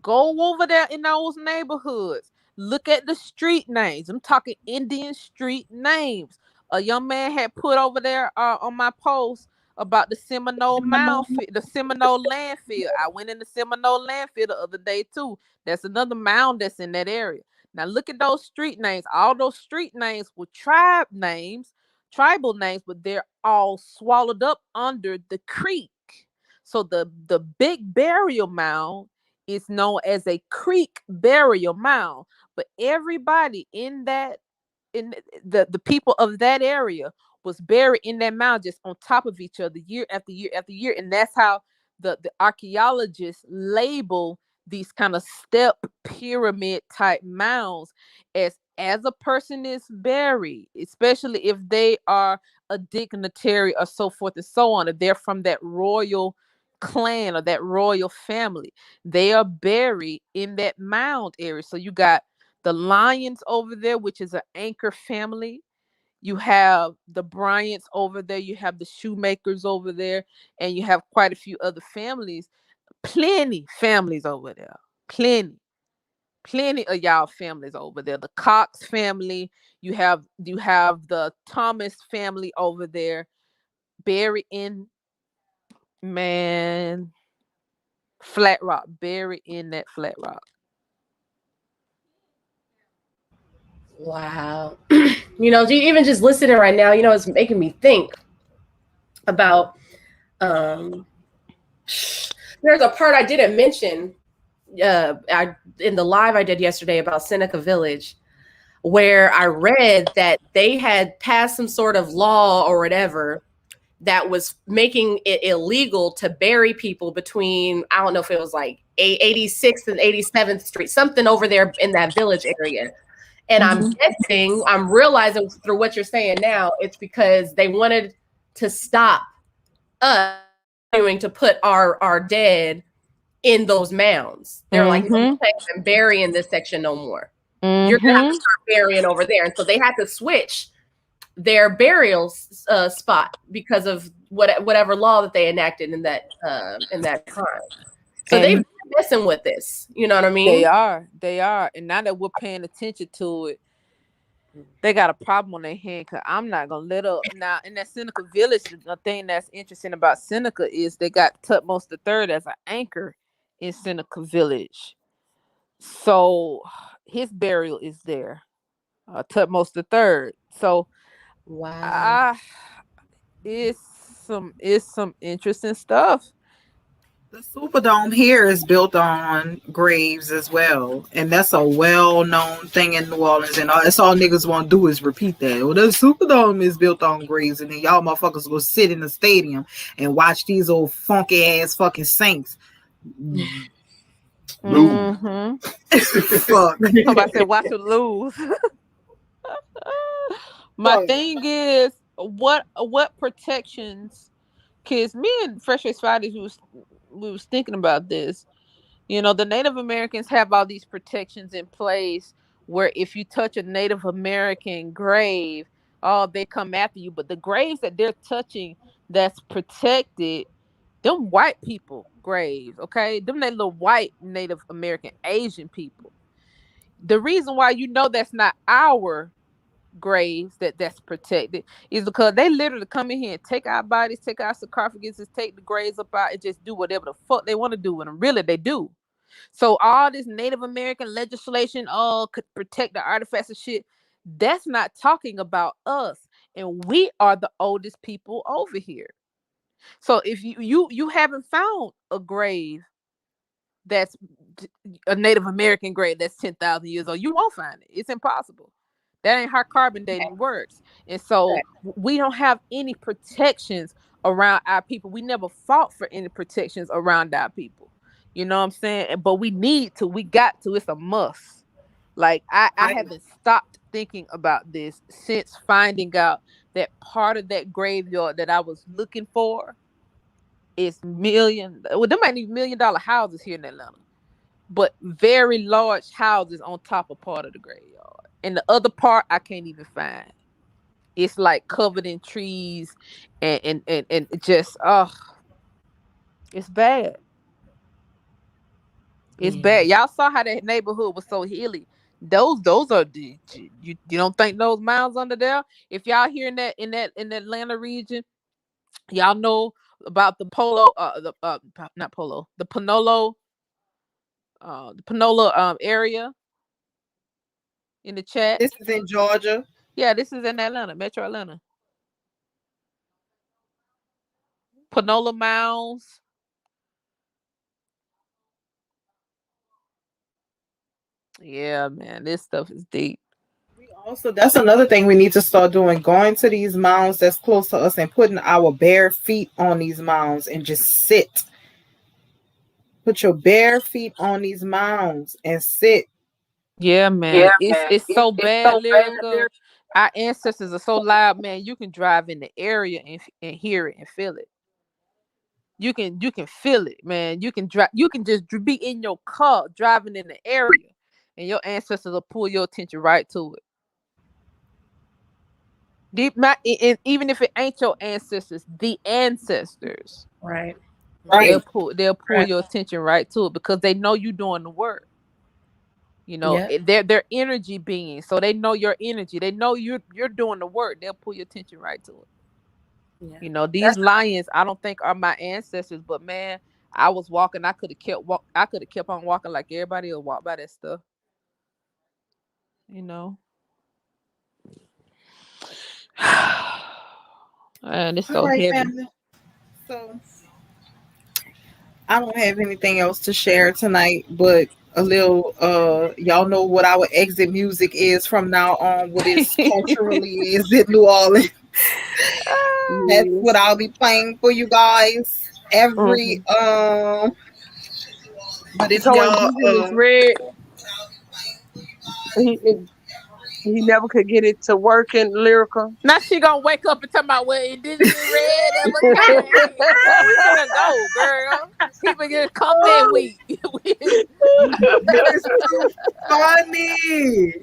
B: go over there in those neighborhoods. Look at the street names. I'm talking Indian street names. A young man had put over there on my post about the Seminole Mound, the Seminole landfill. I went in the Seminole landfill the other day too. That's another mound that's in that area. Now look at those street names. All those street names were tribal names, but they're all swallowed up under the creek. So the big burial mound is known as a creek burial mound. But everybody in that, in the people of that area, was buried in that mound, just on top of each other, year after year after year. And that's how the archaeologists label these kind of step pyramid type mounds, as a person is buried, especially if they are a dignitary or so forth and so on, if they're from that royal clan or that royal family, they are buried in that mound area. So you got the Lions over there, which is an Anchor family. You have the Bryants over there. You have the Shoemakers over there. And you have quite a few other families. Plenty families over there. Plenty of y'all families over there. The Cox family. You have the Thomas family over there. Buried in, man, Flat Rock. Buried in that Flat Rock.
H: Wow. Even just listening right now, it's making me think about there's a part I didn't mention in the live I did yesterday about Seneca Village, where I read that they had passed some sort of law or whatever that was making it illegal to bury people between, I don't know if it was like 86th and 87th Street, something over there in that village area. And I'm realizing through what you're saying now, it's because they wanted to stop us to put our dead in those mounds. They're like, no, you can't even bury in this section no more. You're gonna have to start burying over there. And so they had to switch their burial spot because of whatever law that they enacted in that time. So they've been messing with this. You know what I mean?
B: They are. And now that we're paying attention to it, they got a problem on their hand, because I'm not gonna let up. Now in that Seneca Village, the thing that's interesting about Seneca is they got Tutmosis III as an anchor in Seneca Village. So his burial is there. Tutmosis III. So
H: wow.
B: It's some interesting stuff.
A: The Superdome here is built on graves as well, and that's a well-known thing in New Orleans. And that's all niggas want to do is repeat that. Well, the Superdome is built on graves, and then y'all motherfuckers go sit in the stadium and watch these old funky ass fucking saints. Fuck.
B: Somebody said, "Watch it lose." My thing is, what protections? Because me and Fresh Face Fridays, we was thinking about this. The Native Americans have all these protections in place where if you touch a Native American grave, they come after you. But the graves that they're touching that's protected, them white people graves, okay? Them they little white Native American Asian people. The reason why that's not our graves that's protected is because they literally come in here and take our bodies, take our sarcophaguses, take the graves up out, and just do whatever the fuck they want to do with them. Really, they do. So all this Native American legislation, could protect the artifacts and shit, that's not talking about us. And we are the oldest people over here. So if you haven't found a grave that's a Native American grave that's 10,000 years old, you won't find it. It's impossible. That ain't how carbon dating works. And so we don't have any protections around our people. We never fought for any protections around our people. You know what I'm saying? But we need to. We got to. It's a must. Like, I haven't stopped thinking about this since finding out that part of that graveyard that I was looking for is them ain't even $1 million houses here in Atlanta, but very large houses on top of part of the graveyard. And the other part I can't even find. It's like covered in trees and just it's bad. It's bad. Y'all saw how that neighborhood was so hilly. Those are you don't think those mounds under there? If y'all here in the Atlanta region, y'all know about the Polo, not Polo, the Panola area. in the chat.
A: This is in Georgia.
B: Yeah, this is in Atlanta, Metro Atlanta. Panola Mounds. Yeah, man, this stuff is deep.
A: Also, that's another thing we need to start doing, going to these mounds that's close to us and putting our bare feet on these mounds and just sit. Put your bare feet on these mounds and sit.
B: Yeah, man. It's so bad, Lyrica. Our ancestors are so loud, man. You can drive in the area and hear it and feel it. You can feel it, man. You can drive. You can just be in your car driving in the area, and your ancestors will pull your attention right to it. And even if it ain't your ancestors, the ancestors,
H: Right.
A: Right.
B: they'll pull your attention right to it because they know you doing the work. You know,
H: Yeah.
B: they're energy beings, so they know your energy. They know you're doing the work. They'll pull your attention right to it.
H: Yeah.
B: You know, these lions, I don't think are my ancestors, but man, I was walking. I could have kept on walking like everybody else walk by that stuff. You know, and it's so
A: All right,
B: heavy.
A: family. So I don't have anything else to share tonight, but a little y'all know what our exit music is from now on, what is culturally is in New Orleans. That's what I'll be playing for you guys every but if
E: So when
A: y'all
E: Jesus read, he never could get it to work in Lyrica.
B: Now she gonna wake up and talk about what it didn't read ever came. Girl, we finna go, girl. People just come that week.
A: it's too funny.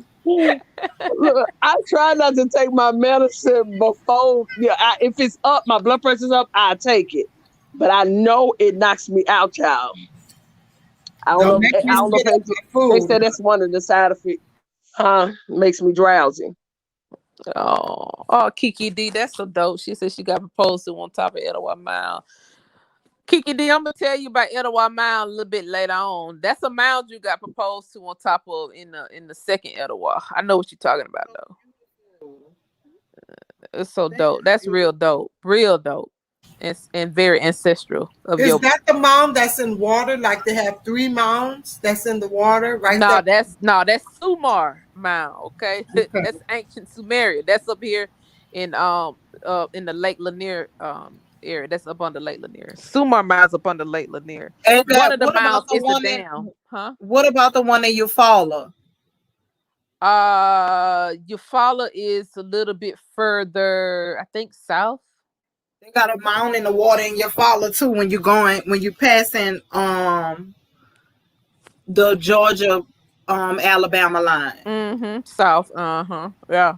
E: Look, I try not to take my medicine before. Yeah, if it's up, my blood pressure's up, I take it. But I know it knocks me out, child. I don't know. I don't know if they said that's one of the side effects. Makes me drowsy.
B: Oh, Kiki D, that's so dope. She said she got proposed to on top of Etowah Mound. Kiki D, I'm gonna tell you about Etowah Mound a little bit later on. That's a mound you got proposed to on top of in the second Etowah. I know what you're talking about though. It's so dope. That's real dope. Real dope. And very ancestral of
C: Is
B: your
C: that the mound that's in water? Like they have 3 mounds that's in the water, right?
B: that's Sumar Mound, okay? That's ancient Sumeria. That's up here in the Lake Lanier area. That's up on the Lake Lanier. Sumar Mound's up on the Lake Lanier.
A: And
B: One of the
A: what about
B: mounds
A: the
B: is a
A: one
B: dam. Huh?
A: What about the one that you follow?
B: Eufaula is a little bit further, I think south.
A: They got a mound in the water in your follow too when you passing the Georgia Alabama line.
B: South. Yeah.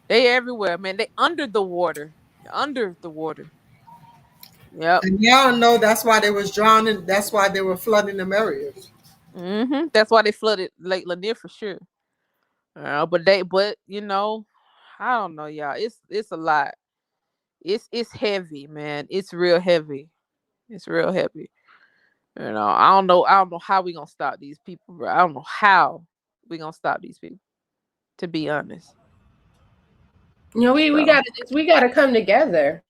B: They everywhere, man. They under the water. Under the water. Yep.
C: And y'all know that's why they was drowning. That's why they were flooding them areas.
B: That's why they flooded Lake Lanier for sure. But you know, I don't know, y'all. It's a lot. It's heavy, man. It's real heavy. It's real heavy. You know, I don't know how we gonna stop these people, bro. I don't know how we gonna stop these people, to be honest.
H: You know, we gotta come together.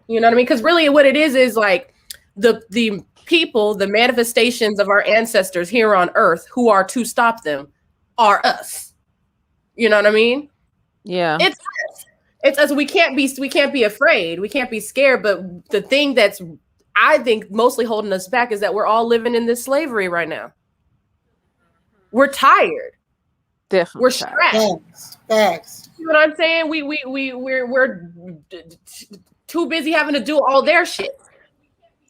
H: You know what I mean? Because really, what it is like the people, the manifestations of our ancestors here on Earth, who are to stop them, are us. You know what I mean?
B: Yeah.
H: It's us. We can't be afraid. We can't be scared. But the thing that's, I think, mostly holding us back is that we're all living in this slavery right now. We're tired.
B: Definitely.
H: We're stressed.
C: Facts.
H: You know what I'm saying? We're too busy having to do all their shit.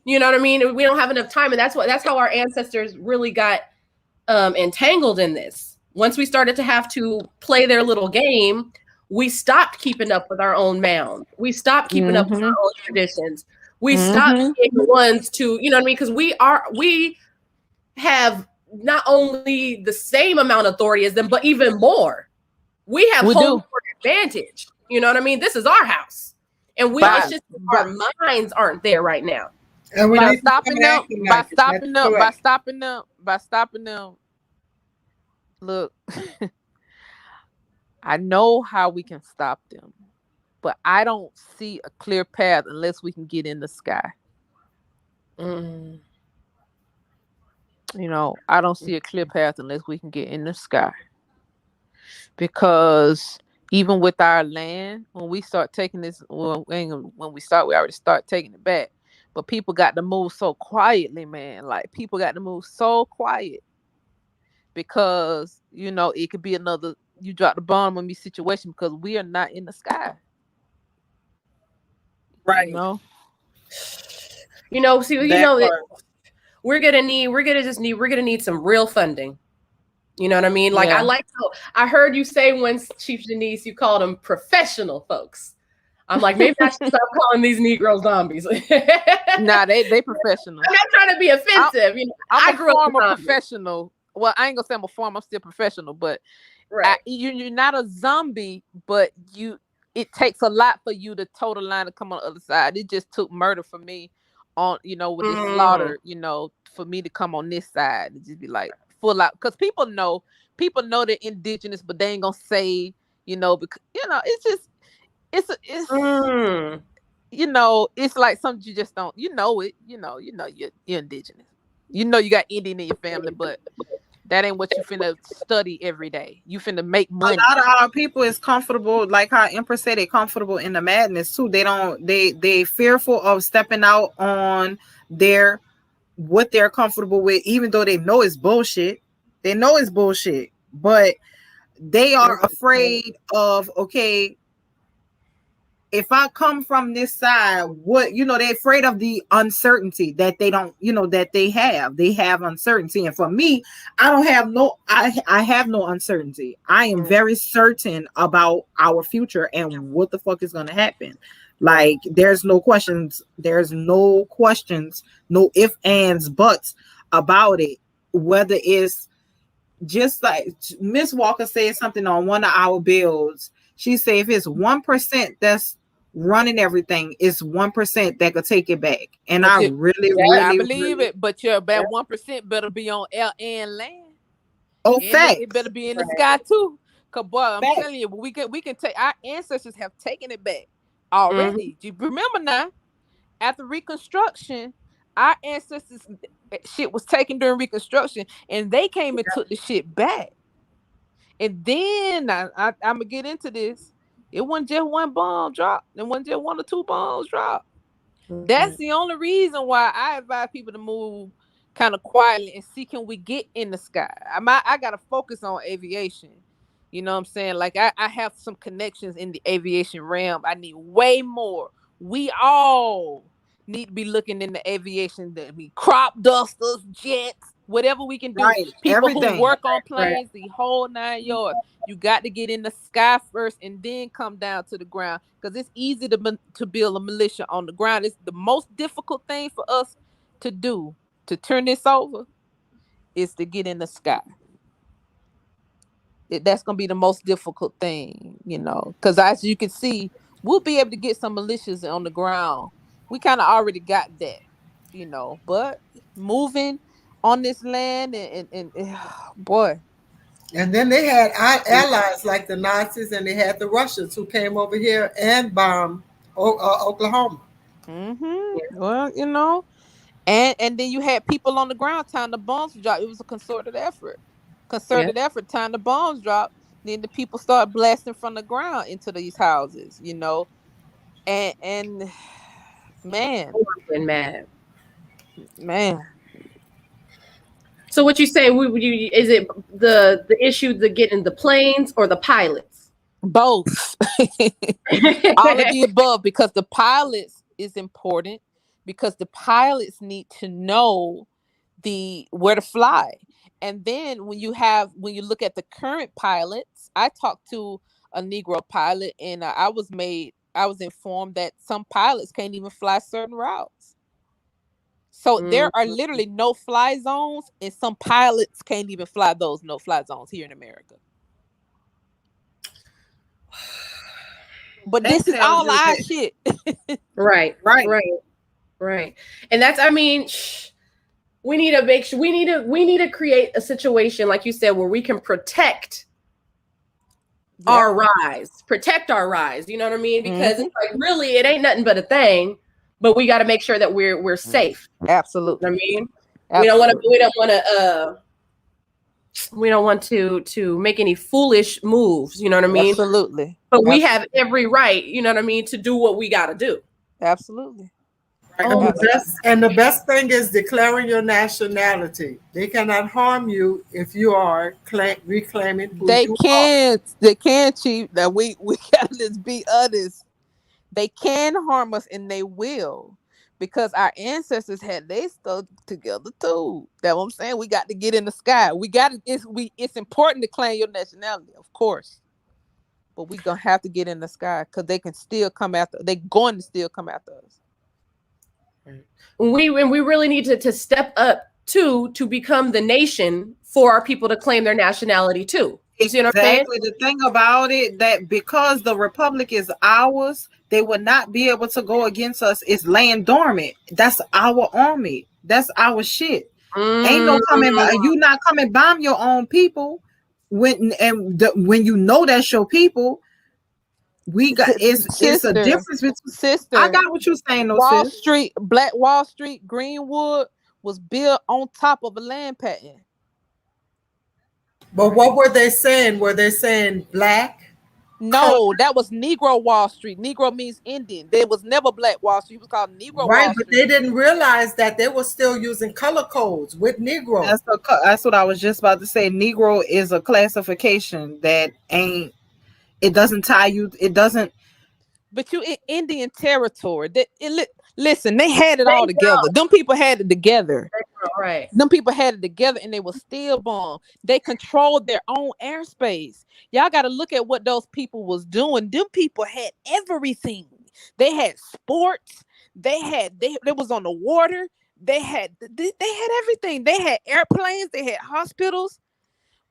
H: You know what I mean? We don't have enough time, and that's how our ancestors really got entangled in this. Once we started to have to play their little game, we stopped keeping up with our own mound. We stopped keeping up with our own traditions. We stopped being the ones to, you know what I mean? Because we have not only the same amount of authority as them, but even more. We have home court advantage. You know what I mean? This is our house. And it's just our minds aren't there right now.
C: And we
B: by stopping them. Look, I know how we can stop them, but I don't see a clear path unless we can get in the sky.
H: Mm.
B: You know, I don't see a clear path unless we can get in the sky. Because even with our land, when we start taking this, well, we already start taking it back. But people got to move so quietly, man. Like, people got to move so quiet. Because, you know, it could be another, you drop the bomb on me situation, because we are not in the sky.
A: Right.
B: You know?
H: You know, see, you
A: That
H: know,
A: part.
H: we're gonna need some real funding. You know what I mean? Like,
B: Yeah.
H: I heard you say once, Chief Denise, you called them professional folks. I'm like, maybe I should stop calling these Negro zombies.
B: Nah, they professional.
H: I'm not trying to be offensive. I
B: I'm a
H: grew up
B: former
H: a zombie.
B: professional. Well, I ain't gonna say I'm a former, I'm still professional, but
H: Right.
B: you're not a zombie, but it takes a lot for you to toe the line to come on the other side. It just took murder for me on, you know, with this slaughter, you know, for me to come on this side and just be like full out, because people know they're indigenous, but they ain't gonna say, you know, because, you know, it's just it's you know, it's like something you just don't, you know it, you know you're indigenous, you know, you got Indian in your family, but that ain't what you finna study every day. You finna make money.
A: A lot of our people is comfortable, like how Empress said, they comfortable in the madness too. They fearful of stepping out on what they're comfortable with, even though they know it's bullshit. They know it's bullshit, but they are afraid of, okay, if I come from this side, what, you know, they're afraid of the uncertainty that they don't, you know, that they have uncertainty. And for me, I have no uncertainty. I am very certain about our future and what the fuck is going to happen. Like, there's no questions, no ifs, ands, buts about it. Whether it's just like Miss Walker said something on one of our bills. She said if it's 1% that's running everything, it's 1% that could take it back. And
B: but
A: I really
B: believe it. But your about 1% better be on air and land.
A: Oh,
B: and
A: facts.
B: it better be in the sky too. Cause boy, I'm
A: Facts.
B: telling you, we can take, our ancestors have taken it back already. Do you remember now? After Reconstruction, our ancestors shit was taken during Reconstruction, and they came and took the shit back. And then I'm gonna get into this. It wasn't just one bomb drop. It wasn't just one or two bombs drop. That's the only reason why I advise people to move kind of quietly and see, can we get in the sky. I gotta focus on aviation. You know what I'm saying? Like, I have some connections in the aviation realm. I need way more. We all need to be looking in the aviation, that be crop dusters, jets, whatever we can do.
A: Right.
B: People
A: Everything.
B: who work on planes, the whole 9 yards. You got to get in the sky first and then come down to the ground, because it's easy to build a militia on the ground. It's the most difficult thing for us to do, to turn this over, is to get in the sky. That's going to be the most difficult thing, you know, because as you can see, we'll be able to get some militias on the ground. We kind of already got that, you know, but moving on this land and boy.
C: And then they had allies like the Nazis, and they had the Russians who came over here and bombed Oklahoma.
B: Well, you know, and then you had people on the ground tying the bombs drop. It was a concerted effort. Tying the bombs drop. Then the people start blasting from the ground into these houses, you know, and man, man.
H: So what you say? Is it the issue to get in the planes or the pilots?
B: Both. All of the above, because the pilots is important, because the pilots need to know where to fly. And then when you look at the current pilots, I talked to a Negro pilot, and I was informed that some pilots can't even fly certain routes. So there are literally no fly zones, and some pilots can't even fly those no fly zones here in America. But this is all our shit.
H: Right. And that's, I mean, we need to make sure, we need to create a situation, like you said, where we can protect our rise, protect our rise. You know what I mean? Because it's like really, it ain't nothing but a thing, but we got to make sure that we're safe.
B: Absolutely.
H: You know what I mean?
B: Absolutely.
H: We don't want to make any foolish moves. You know what I mean?
B: Absolutely.
H: But we have every right, you know what I mean, to do what we got to do.
B: Absolutely.
C: And the best thing is declaring your nationality. They cannot harm you if you are reclaiming who you are.
B: They can, Chief. That we gotta just be honest. They can harm us and they will. Because our ancestors had they stuck together too. That's what I'm saying. We got to get in the sky. It's important to claim your nationality, of course. But we gonna have to get in the sky because they can still come after. They're going to still come after us.
H: We really need to step up to become the nation for our people to claim their nationality too.
A: Exactly. You know what I'm saying? The thing about it, that because the republic is ours, they would not be able to go against us. It's laying dormant. That's our army. That's our shit. Ain't no coming by. You not coming bomb your own people when you know that's your people. We got it's a difference between
B: sister.
A: I got what you're saying. No,
B: Wall Street, Black Wall Street, Greenwood was built on top of a land patent.
C: But what were they saying? Were they saying black?
B: No, that was Negro Wall Street. Negro means Indian. There was never Black Wall Street. It was called Negro Wall Street.
C: But they didn't realize that they were still using color codes with Negro.
A: That's what I was just about to say. Negro is a classification that ain't. It doesn't tie you. It doesn't.
B: But you in Indian territory. Listen, they had it all together. Them people had it together.
H: Right.
B: Them people had it together and they were still born. They controlled their own airspace. Y'all got to look at what those people was doing. Them people had everything. They had sports. They was on the water. They had everything. They had airplanes. They had hospitals.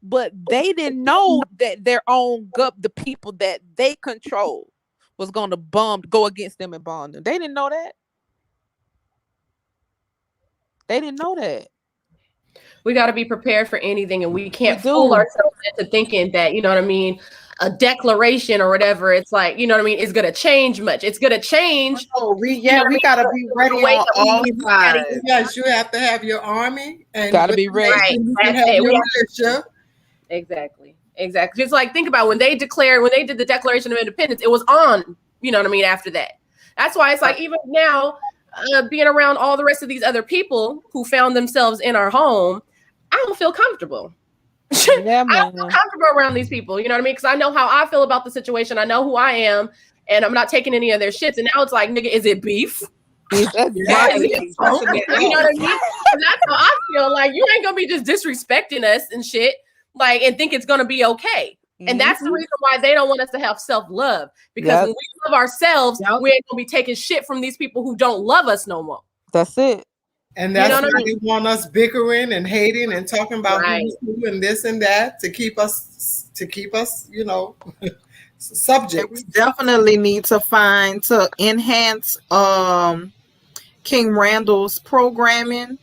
B: But they didn't know that their own the people that they controlled was going to go against them and bomb them. They didn't know that. They didn't know that.
H: We got to be prepared for anything, and we can't fool ourselves into thinking that, you know what I mean, a declaration or whatever, it's like, you know what I mean, it's going to change much. It's going to change.
A: We got to be ready on all sides.
C: Yes, you have to have your army. And
B: got to be ready.
C: Right. You have your militia.
H: Exactly. Just like, think about when they did the Declaration of Independence, it was on, you know what I mean, after that. That's why it's like, even now, being around all the rest of these other people who found themselves in our home, I don't feel comfortable.
B: Yeah,
H: I don't feel comfortable around these people, you know what I mean? Because I know how I feel about the situation. I know who I am, and I'm not taking any of their shits. And now it's like, nigga, is it beef?
B: Exactly.
H: You know what I mean? That's how I feel. Like, you ain't gonna be just disrespecting us and shit, like, and think it's gonna be okay. And that's the reason why they don't want us to have self-love. Because when we love ourselves, we ain't gonna be taking shit from these people who don't love us no more.
B: That's it.
C: And that's why they want us bickering and hating and talking about who's who and this and that to keep us, you know, subject.
A: We definitely need to enhance King Randall's programming,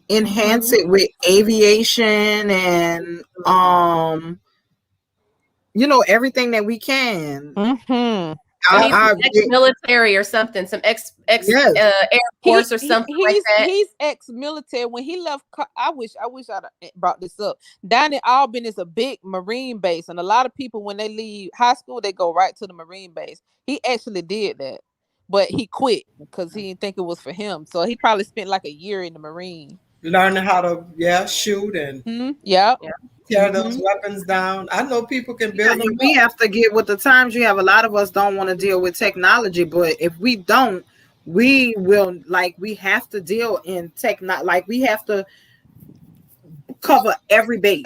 A: enhance it with aviation and you know, everything that we can.
H: Ex-military or something, some ex Air Force or something like that.
B: He's ex-military. When he left, I wish I'd brought this up. Down in Albany is a big Marine base, and a lot of people, when they leave high school, they go right to the Marine base. He actually did that, but he quit because he didn't think it was for him. So he probably spent like a year in the Marine,
C: learning how to shoot and tear those weapons down. I know people can build them.
A: We have to get with the times. You have a lot of us don't want to deal with technology, but if we don't, we will, like, we have to deal in like we have to cover every base.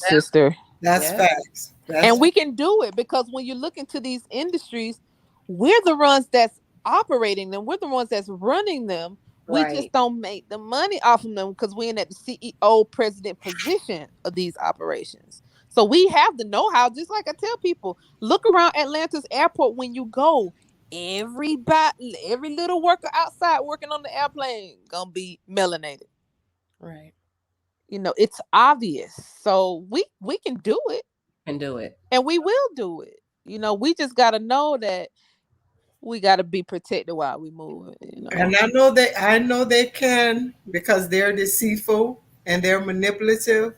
B: Sister.
C: That's facts.
B: And we can do it because when you look into these industries, we're the ones that's operating them. We're the ones that's running them. We just don't make the money off of them because we're in at the CEO president position of these operations. So we have the know-how. Just like I tell people, look around Atlanta's airport when you go. Every little worker outside working on the airplane gonna be melanated.
H: Right.
B: You know, it's obvious. So we can do it.
H: can do it.
B: And we will do it. You know, we just got to know that we got to be protected while we move. You know?
C: And I know they can, because they're deceitful and they're manipulative.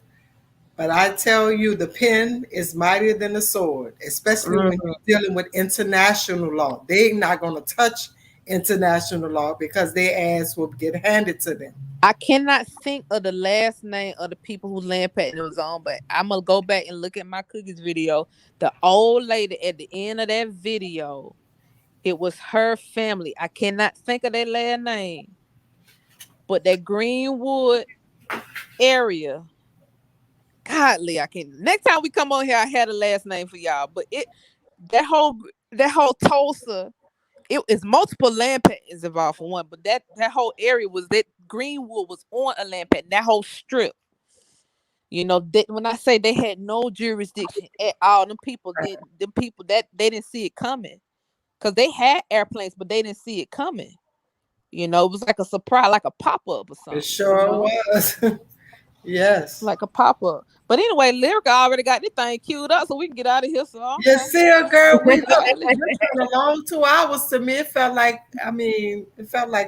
C: But I tell you, the pen is mightier than the sword, especially when you're dealing with international law. They're not going to touch international law because their ass will get handed to them.
B: I cannot think of the last name of the people who land patent was on, but I'm going to go back and look at my cookies video. The old lady at the end of that video, it was her family. I cannot think of their last name. But that Greenwood area, godly, I can't. Next time we come on here, I had a last name for y'all. But that whole Tulsa, it is multiple land patents involved for one. But that whole area was that Greenwood was on a land patent. That whole strip. You know, when I say they had no jurisdiction at all, them people that they didn't see it coming. Because they had airplanes, but they didn't see it coming. You know, it was like a surprise, like a pop-up or something.
C: It sure was. Yes.
B: Like a pop-up. But anyway, Lyryca already got this thing queued up so we can get out of here. So
C: yes, sir, girl. We a long 2 hours to me. It felt like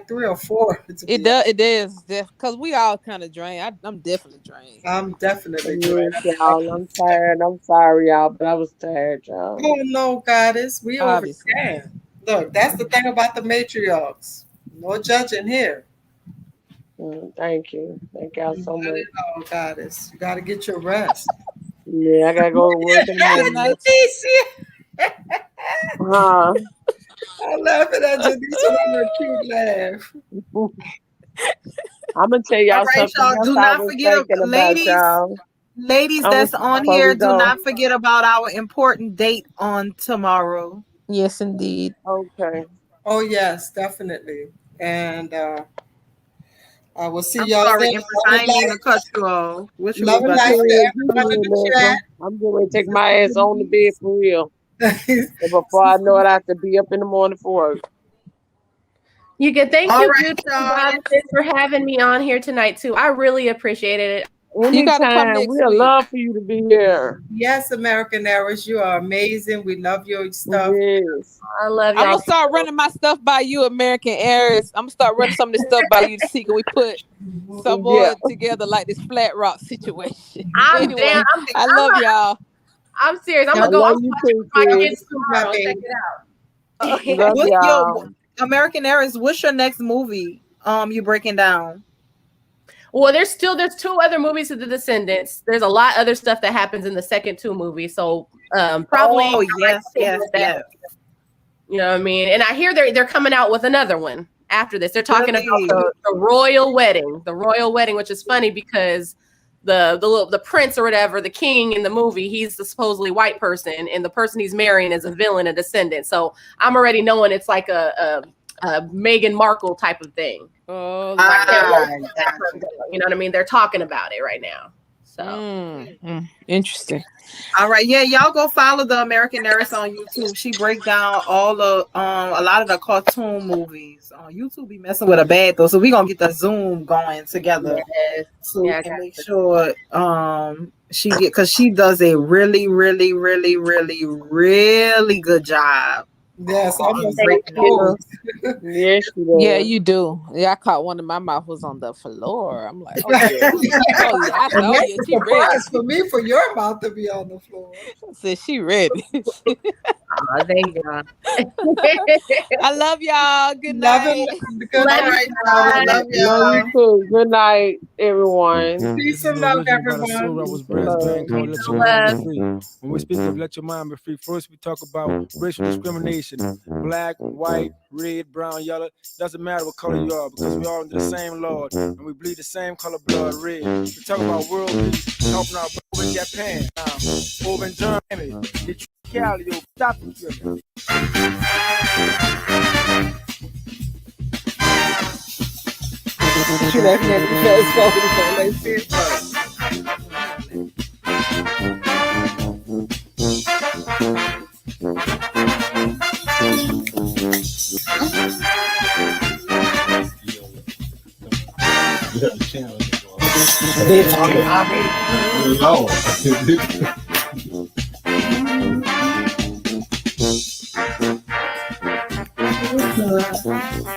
C: 3 or 4.
B: It is. Because we all kind of drained. I'm definitely drained.
C: I'm definitely drained.
E: Y'all, I'm tired. I'm sorry, y'all, but I was tired, y'all.
C: Oh, no, goddess. We understand. Look, that's the thing about the matriarchs. No judging here.
E: Thank you. Thank y'all so much.
C: Oh, goddess. You got to get your rest.
E: Yeah, I got to go to work in the morning.
C: I'm laughing at Janisha on her cute laugh.
E: I'm going to tell y'all something.
A: Y'all, do not forget, ladies that's on here, do not forget about our important date on tomorrow.
B: Yes, indeed.
E: Okay.
C: Oh, yes, definitely. And I will see
A: I'm
C: y'all.
A: Sorry, Empress, I ain't mean to cut you off.
E: I'm going to take my ass on the bed for real. And before I know it, I have to be up in the morning for work.
H: You can thank you for having me on here tonight too. I really appreciated it.
E: You got to come next week. We'd love for you to be here.
C: Yes, American Heiress, you are amazing. We love your stuff.
E: Yes.
H: I love you.
B: I'm gonna start running my stuff by you, American Heiress. I'm gonna start running some of this stuff by you to see can we put some more together like this flat rock situation. Anyway, I love y'all.
H: I'm serious. I'm gonna go. I'm my kids tomorrow. Check it out.
A: What's your American Heiress? What's your next movie? You breaking down?
H: Well, there's 2 other movies of the Descendants. There's a lot of other stuff that happens in the second 2 movies. So probably.
A: Oh yes.
H: You know what I mean? And I hear they're coming out with another one after this. They're talking about the royal wedding, which is funny because the prince or whatever, the king in the movie, he's the supposedly white person, and the person he's marrying is a villain, a descendant. So I'm already knowing it's like a Meghan Markle type of thing.
B: Oh,
H: you know what I mean? They're talking about it right now. So
B: interesting.
A: All right, yeah, y'all go follow the American Heiress on YouTube. She breaks down all the a lot of the cartoon movies on YouTube. Be messing with her bad though, so we gonna get the Zoom going together so we can make sure she get, because she does a really good job.
C: Yes,
E: yes,
B: yeah, you do. Yeah, I caught one of my mouth was on the floor. I'm like, oh yeah, I said, oh yeah, she ready.
C: For me, for your mouth to be on the floor.
B: I said she ready.
H: Thank y'all.
B: I love y'all. Good night.
C: Good night. Love
E: y'all. Good night, everyone.
C: Peace and love, everyone.
J: When we speak of let your mind be free, first we talk about racial discrimination. Black, white, red, brown, yellow. Doesn't matter what color you are, because we all under the same Lord and we bleed the same color blood, red. We talk about world peace, helping out over in Japan, over in Germany, Cali, stop it.
C: She left me at the
K: They talking about me. No.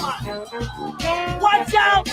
K: man. Watch out.